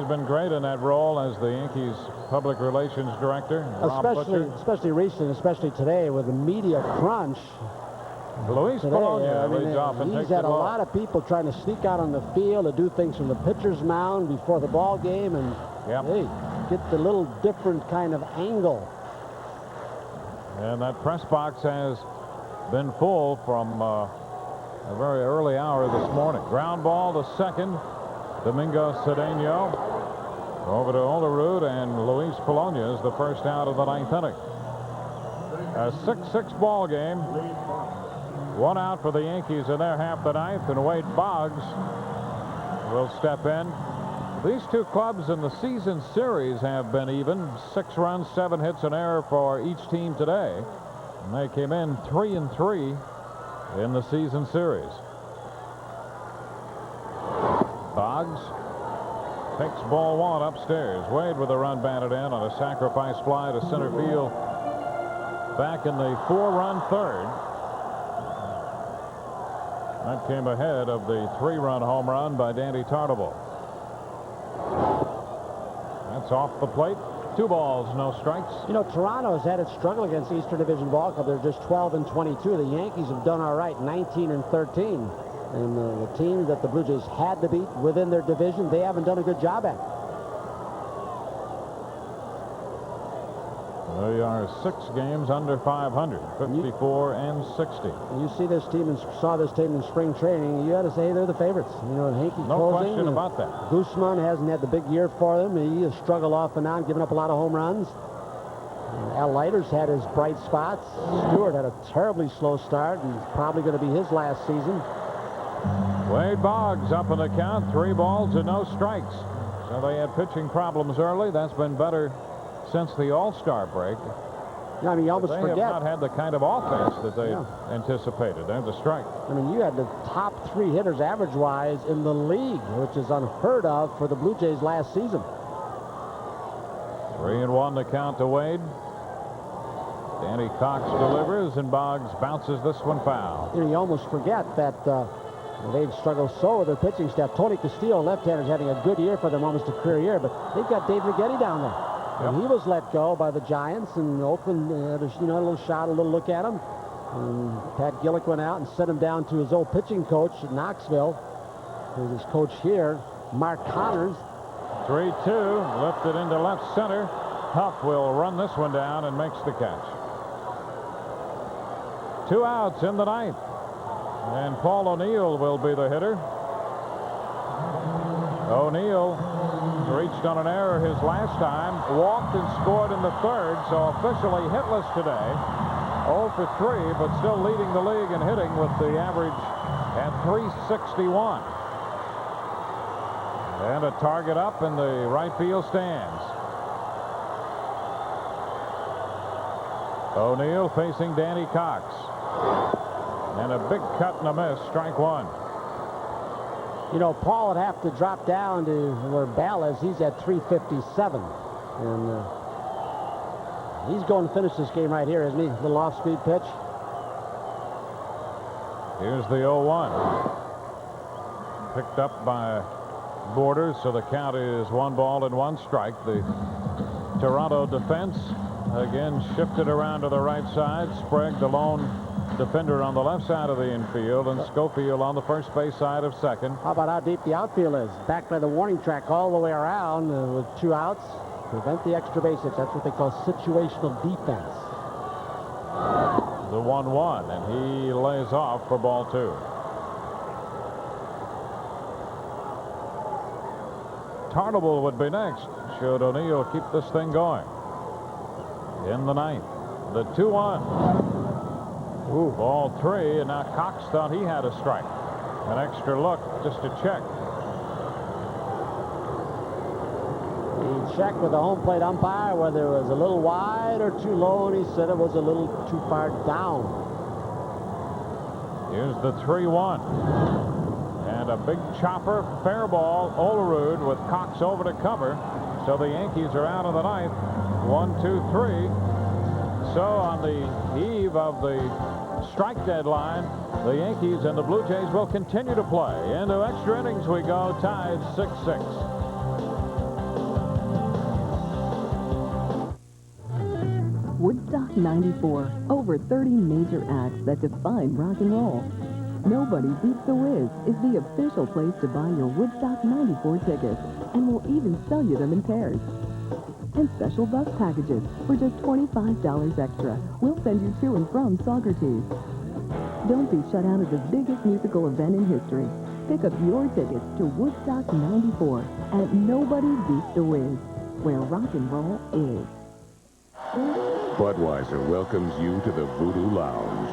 been great in that role as the Yankees public relations director. Especially recently, especially today with the media crunch. Luis Polonia leads off and he's takes had it a low. lot of people trying to sneak out on the field to do things from the pitcher's mound before the ball game and hey, get the little different kind of angle. And that press box has been full from a very early hour this morning. Ground ball to second. Domingo Cedeno over to Olerud, and Luis Polonia is the first out of the ninth inning. A 6-6 ball game. 1 out for the Yankees in their half the ninth, and Wade Boggs will step in. These two clubs in the season series have been even. 6 runs, 7 hits, an error for each team today. And they came in 3-3 in the season series. Boggs takes ball 1 upstairs. Wade with a run batted in on a sacrifice fly to center field back in the 4-run third. That came ahead of the 3-run home run by Danny Tartabull. That's off the plate 2 balls, no strikes. You know, Toronto has had its struggle against Eastern Division ball club. They're just 12 and 22. The Yankees have done all right, 19 and 13. And the team that the Blue Jays had to beat within their division, they haven't done a good job at. They are 6 games under 500, 54 and 60. You see this team and saw this team in spring training, you got to say they're the favorites. You know, Hanky No closing, question about that. Guzman hasn't had the big year for them. He has struggled off and on, giving up a lot of home runs. Al Leiter's had his bright spots. Stewart had a terribly slow start, and it's probably going to be his last season. Wade Boggs up in the count, 3 balls and no strikes. So they had pitching problems early. That's been better since the All-Star break. Yeah, I mean, you almost they forget. have not had the kind of offense that they anticipated. There's a strike. I mean, you had the top 3 hitters average-wise in the league, which is unheard of for the Blue Jays last season. 3-1 the count to Wade. Danny Cox delivers, and Boggs bounces this one foul. You know, you almost forget that they've struggled so with their pitching staff. Tony Castillo, left-hander's having a good year for them, almost a career year, but they've got Dave Righetti down there. Yep. And he was let go by the Giants, and Oakland had a little shot, a little look at him. And Pat Gillick went out and sent him down to his old pitching coach at Knoxville, who's his coach here, Mark Connors. 3-2, lifted into left center. Huff will run this one down and makes the catch. 2 outs in the 9th. And Paul O'Neill will be the hitter. O'Neill reached on an error his last time, walked and scored in the 3rd, so officially hitless today. 0 for 3, but still leading the league in hitting with the average at 361. And a target up in the right field stands. O'Neill facing Danny Cox. And a big cut and a miss, strike 1. You know, Paul would have to drop down to where Bell is. He's at 357. And he's going to finish this game right here, isn't he? A little off-speed pitch. Here's the 0-1. Picked up by Borders, so the count is 1 ball and 1 strike. The Toronto defense again shifted around to the right side. Sprague, the lone defender, on the left side of the infield, and Schofield on the first base side of second. How about how deep the outfield is? Back by the warning track all the way around with 2 outs. Prevent the extra base hits. That's what they call situational defense. The 1-1, and he lays off for ball 2. Tarnable would be next, should O'Neill keep this thing going. In the 9th, the 2-1. Ball 3, and now Cox thought he had a strike. An extra look just to check. He checked with the home plate umpire whether it was a little wide or too low, and he said it was a little too far down. Here's the 3-1. And a big chopper, fair ball, Olerud with Cox over to cover. So the Yankees are out of the 9th. 1, 2, 3. So on the eve of the strike deadline, the Yankees and the Blue Jays will continue to play. Into extra innings we go, tied 6-6. Woodstock 94. Over 30 major acts that define rock and roll. Nobody Beats the Wiz is the official place to buy your Woodstock 94 tickets, and we'll even sell you them in pairs. And special bus packages for just $25 extra. We'll send you to and from Socrates. Don't be shut out of the biggest musical event in history. Pick up your tickets to Woodstock 94 at Nobody Beats the Wiz, where rock and roll is. Budweiser welcomes you to the Voodoo Lounge.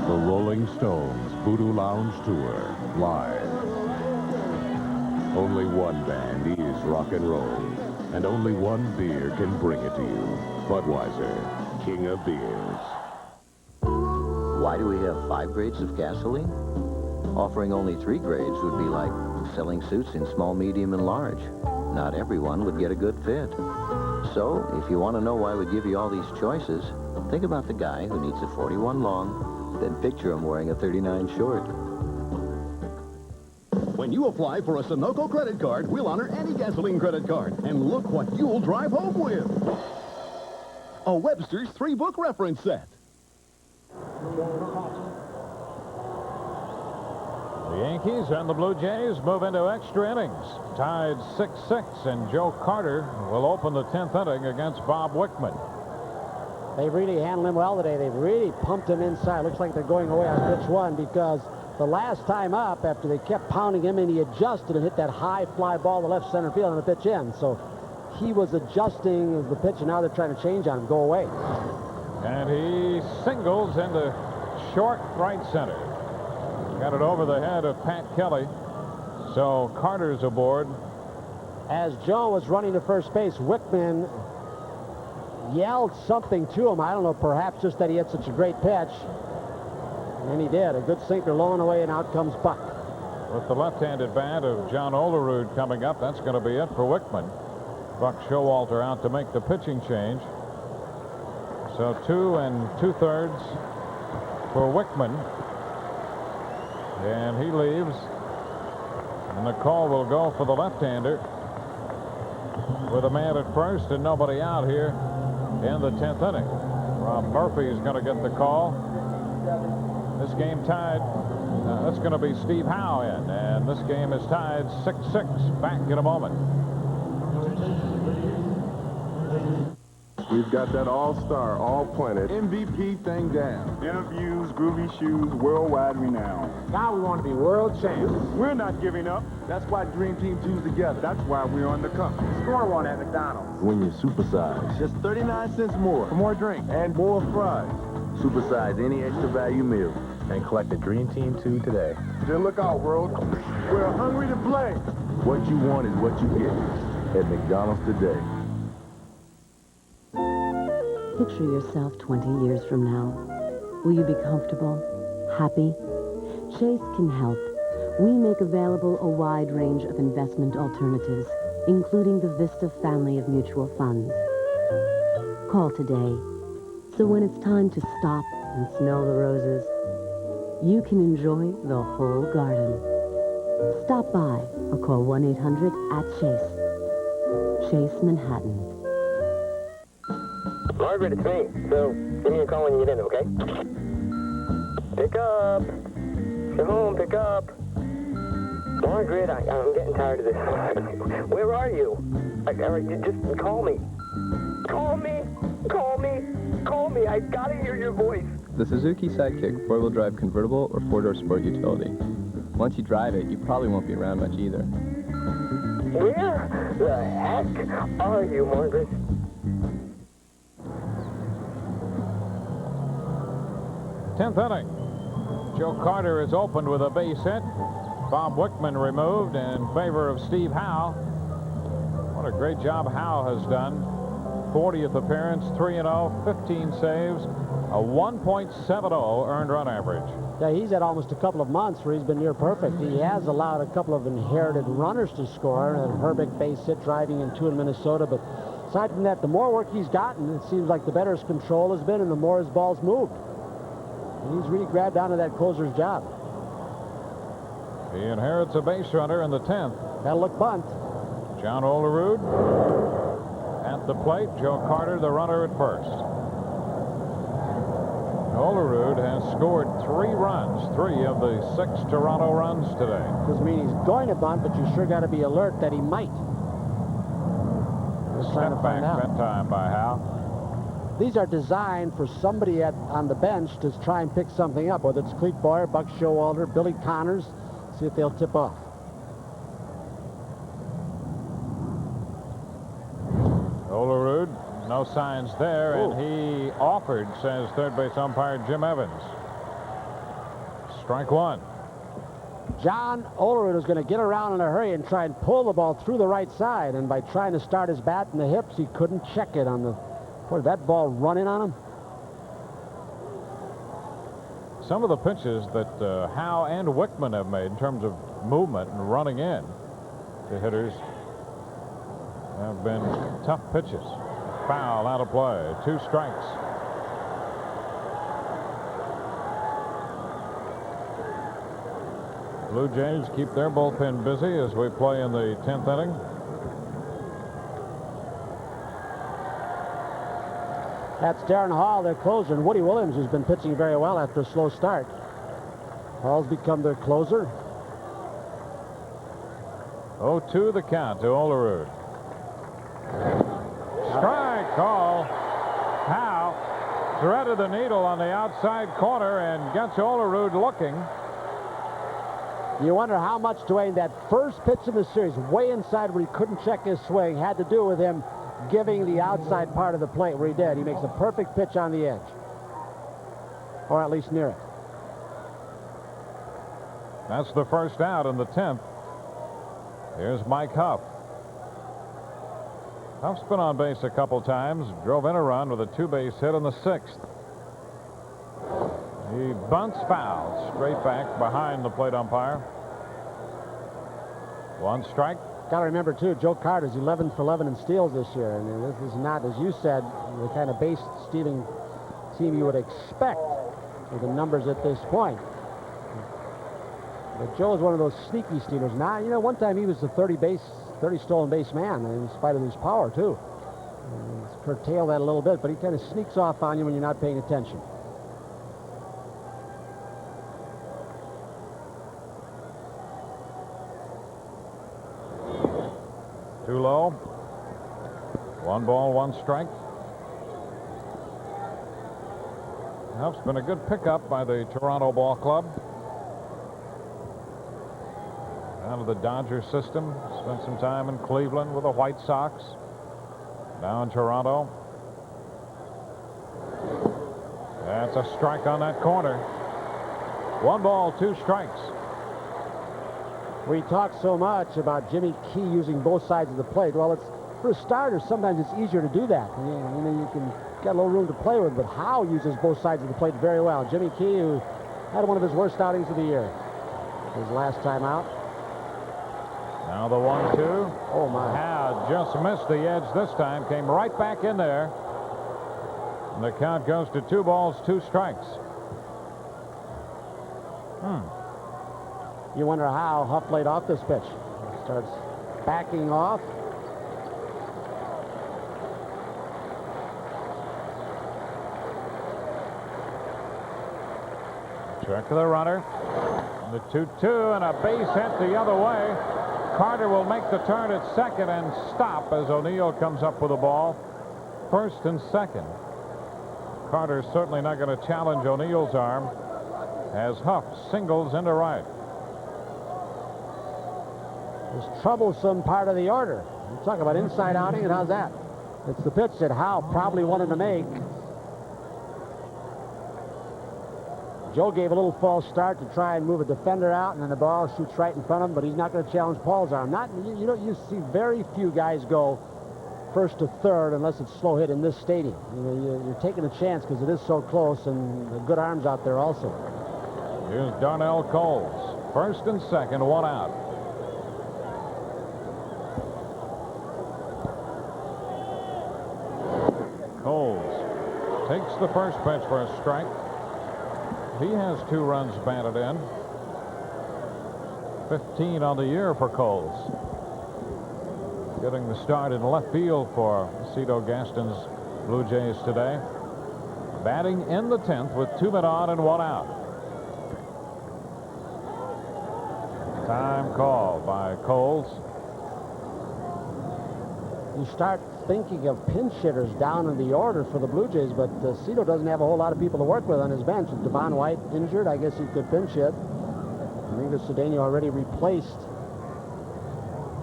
The Rolling Stones Voodoo Lounge Tour, live. Only one band is rock and roll, and only one beer can bring it to you. Budweiser, King of Beers. Why do we have 5 grades of gasoline? Offering only 3 grades would be like selling suits in small, medium, and large. not everyone would get a good fit. So, if you want to know why we give you all these choices, think about the guy who needs a 41 long, then picture him wearing a 39 short. When you apply for a Sunoco credit card, we'll honor any gasoline credit card. And look what you'll drive home with. A Webster's 3-book reference set. The Yankees and the Blue Jays move into extra innings. Tied 6-6, and Joe Carter will open the 10th inning against Bob Wickman. They really handled him well today. They've really pumped him inside. Looks like they're going away on pitch one, because the last time up, after they kept pounding him and he adjusted and hit that high fly ball to left center field on the pitch in. So he was adjusting the pitch, and now they're trying to change on him. Go away. And he singles into short right center. Got it over the head of Pat Kelly. So Carter's aboard. As Joe was running to first base, Wickman yelled something to him. I don't know, perhaps just that he had such a great pitch. And he did. A good sinker low and away, and out comes Buck. With the left-handed bat of John Olerud coming up, that's going to be it for Wickman. Buck Showalter out to make the pitching change. So 2 2/3 for Wickman. And he leaves. And the call will go for the left-hander with a man at first and nobody out here in the 10th inning. Rob Murphy is going to get the call. This game tied. That's going to be Steve Howe in. And this game is tied 6-6. Back in a moment. We've got that all-star, all-planet MVP thing down. Interviews, groovy shoes, worldwide renown. Now we want to be world champions. We're not giving up. That's why Dream Team 2's together. That's why we're on the come. Score one at McDonald's. When you supersize, Just 39 cents more for more drink and more fries. supersize any extra value meal and collect the Dream Team 2 today. Then look out, world. We're hungry to play. What you want is what you get at McDonald's today. Picture yourself 20 years from now. Will you be comfortable? Happy? Chase can help. We make available a wide range of investment alternatives, including the Vista family of mutual funds. Call today, so when it's time to stop and smell the roses, you can enjoy the whole garden. Stop by or call 1-800-AT-CHASE. Chase Manhattan. Margaret, it's me. So, give me a call when you get in, okay? Pick up. You're home, pick up. Margaret, I'm getting tired of this. Where are you? Just call me. Call me. Call me. Call me. I gotta hear your voice. The Suzuki Sidekick 4-wheel drive convertible or 4-door sport utility. Once you drive it, you probably won't be around much either. Where the heck are you, Margaret? Tenth inning. Joe Carter is opened with a base hit. Bob Wickman removed in favor of Steve Howe. What a great job Howe has done. 40th appearance, 3-0, 15 saves, a 1.70 earned run average. Yeah, he's had almost a couple of months where he's been near perfect. He has allowed a couple of inherited runners to score, and Herbeck base hit driving in 2 in Minnesota. But aside from that, the more work he's gotten, it seems like the better his control has been and the more his ball's moved. And he's really grabbed onto that closer's job. He inherits a base runner in the 10th. That'll look bunt. John Olerud at the plate. Joe Carter, the runner at first. Olerud has scored 3 runs, 3 of the 6 Toronto runs today. Doesn't mean he's going to bunt, but you sure got to be alert that he might. Step back that time by Howe. These are designed for somebody on the bench to try and pick something up, whether it's Clete Boyer, Buck Showalter, Billy Connors. See if they'll tip off. Olerud, no signs there, and he offered, says third base umpire Jim Evans. Strike one. John Olerud is going to get around in a hurry and try and pull the ball through the right side, and by trying to start his bat in the hips, he couldn't check it on the... Boy, did that ball run in on him? Some of the pitches that Howe and Wickman have made in terms of movement and running in to hitters have been tough pitches. Foul, out of play. 2 strikes. Blue Jays keep their bullpen busy as we play in the 10th inning. That's Darren Hall, their closer, and Woody Williams, who's been pitching very well after a slow start. Hall's become their closer. 0-2 the count to Olerud. Strike call. Howe threaded the needle on the outside corner and gets Olerud looking. You wonder how much, Dwayne, that first pitch in the series, way inside where he couldn't check his swing, had to do with him giving the outside part of the plate where he did. He makes a perfect pitch on the edge. Or at least near it. That's the first out in the 10th. Here's Mike Huff. Huff's been on base a couple times. Drove in a run with a 2-base hit in the 6th. He bunts foul straight back behind the plate umpire. 1 strike. Got to remember, too, Joe Carter's 11 for 11 in steals this year. And this is not, as you said, the kind of base stealing team you would expect with the numbers at this point. But Joe is one of those sneaky stealers. Now, you know, one time he was the 30 stolen base man, in spite of his power, too. He's curtailed that a little bit, but he kind of sneaks off on you when you're not paying attention. Too low. 1 ball, 1 strike. Huff's been a good pickup by the Toronto Ball Club. Out of the Dodger system. Spent some time in Cleveland with the White Sox. Now in Toronto. That's a strike on that corner. 1 ball, 2 strikes. We talk so much about Jimmy Key using both sides of the plate. Well, it's for a starter, sometimes it's easier to do that. You know, you can get a little room to play with, but Howe uses both sides of the plate very well. Jimmy Key, who had one of his worst outings of the year. His last time out. Now the 1-2. Oh, my. Howe just missed the edge this time. Came right back in there. And the count goes to 2 balls, 2 strikes. You wonder how Huff laid off this pitch. Starts backing off. Check to the runner. The 2-2 and a base hit the other way. Carter will make the turn at second and stop as O'Neill comes up with the ball. First and second. Carter's certainly not going to challenge O'Neill's arm as Huff singles into right. This troublesome part of the order. You talk about inside outing, and how's that? It's the pitch that Howe probably wanted to make. Joe gave a little false start to try and move a defender out, and then the ball shoots right in front of him, but he's not going to challenge Paul's arm. You see very few guys go first to third unless it's slow hit in this stadium. You know, you're taking a chance because it is so close, and the good arms out there also. Here's Darnell Coles. First and second, 1 out. Coles takes the first pitch for a strike. He has 2 runs batted in. 15 on the year for Coles. Getting the start in left field for Cito Gaston's Blue Jays today. Batting in the 10th with 2 men on and 1 out. Time called by Coles. You start thinking of pinch hitters down in the order for the Blue Jays, but Cito doesn't have a whole lot of people to work with on his bench. With Devon White injured, I guess he could pinch hit. Domingo Cedeno already replaced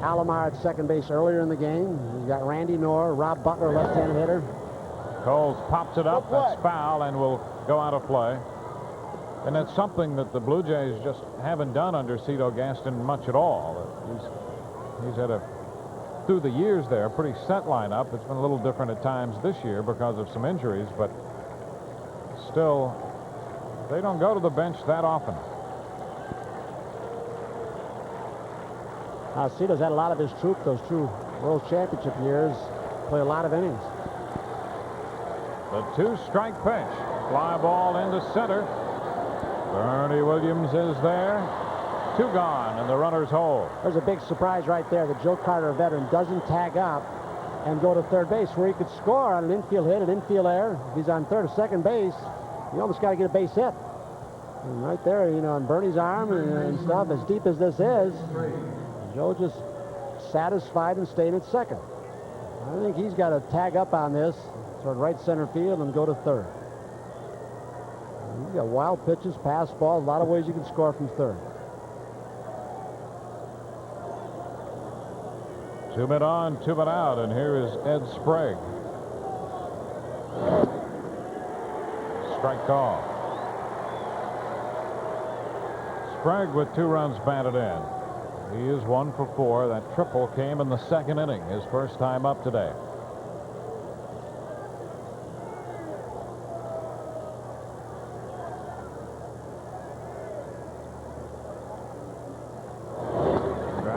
Alomar at second base earlier in the game. He's got Randy Knorr, Rob Butler, left-handed hitter. Coles pops it up. That's foul and will go out of play. And that's something that the Blue Jays just haven't done under Cito Gaston much at all. He's had a, through the years there, a pretty set lineup. It's been a little different at times this year because of some injuries, but still, they don't go to the bench that often. Cito's had a lot of his troop, those true World Championship years, play a lot of innings. The 2-strike pitch. Fly ball into center. Bernie Williams is there. 2 gone, and the runner's hold. There's a big surprise right there that Joe Carter, a veteran, doesn't tag up and go to third base where he could score on an infield hit, an infield error. If he's on third or second base, you almost got to get a base hit. And right there, you know, on Bernie's arm and stuff, as deep as this is, Joe just satisfied and stayed at second. I think he's got to tag up on this toward right center field and go to third. He's got wild pitches, pass balls, a lot of ways you can score from third. 2 men on, 2 men out, and here is Ed Sprague. Strike call. Sprague with 2 runs batted in. He is 1 for 4. That triple came in the 2nd inning, his first time up today.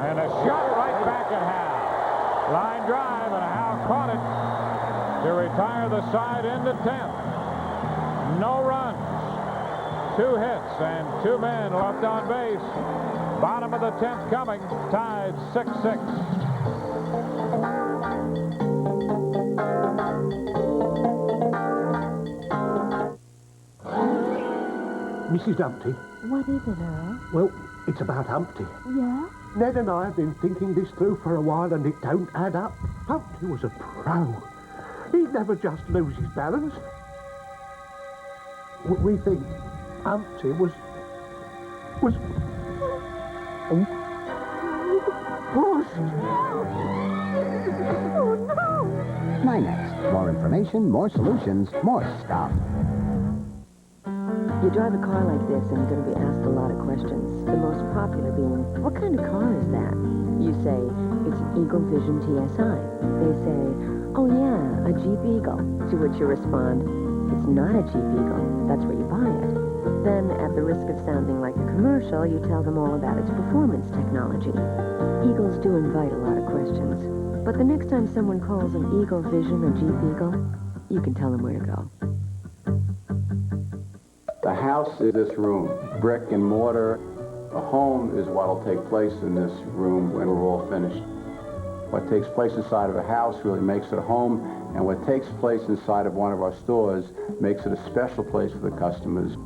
And a shot right back at Hal. Line drive, and Hal caught it to retire the side into 10th. No runs, 2 hits, and 2 men left on base. Bottom of the 10th coming, tied 6-6. Mrs. Humpty. What is it, Earl? Well, it's about Humpty. Yeah? Ned and I have been thinking this through for a while, and it don't add up. Humpty was a pro. He'd never just lose his balance. We think Humpty was... Oh, no! Nynex. More information, more solutions, more stuff. You drive a car like this and you're going to be asked a lot of questions. The most popular being, what kind of car is that? You say, it's an Eagle Vision TSI. They say, oh yeah, a Jeep Eagle. To which you respond, it's not a Jeep Eagle. That's where you buy it. Then, at the risk of sounding like a commercial, you tell them all about its performance technology. Eagles do invite a lot of questions. But the next time someone calls an Eagle Vision a Jeep Eagle, you can tell them where to go. The house is this room, brick and mortar. A home is what will take place in this room when we're all finished. What takes place inside of a house really makes it a home, and what takes place inside of one of our stores makes it a special place for the customers.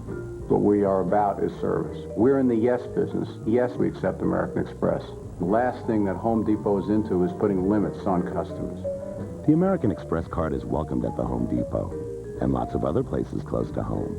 What we are about is service. We're in the yes business. Yes, we accept American Express. The last thing that Home Depot is into is putting limits on customers. The American Express card is welcomed at the Home Depot and lots of other places close to home.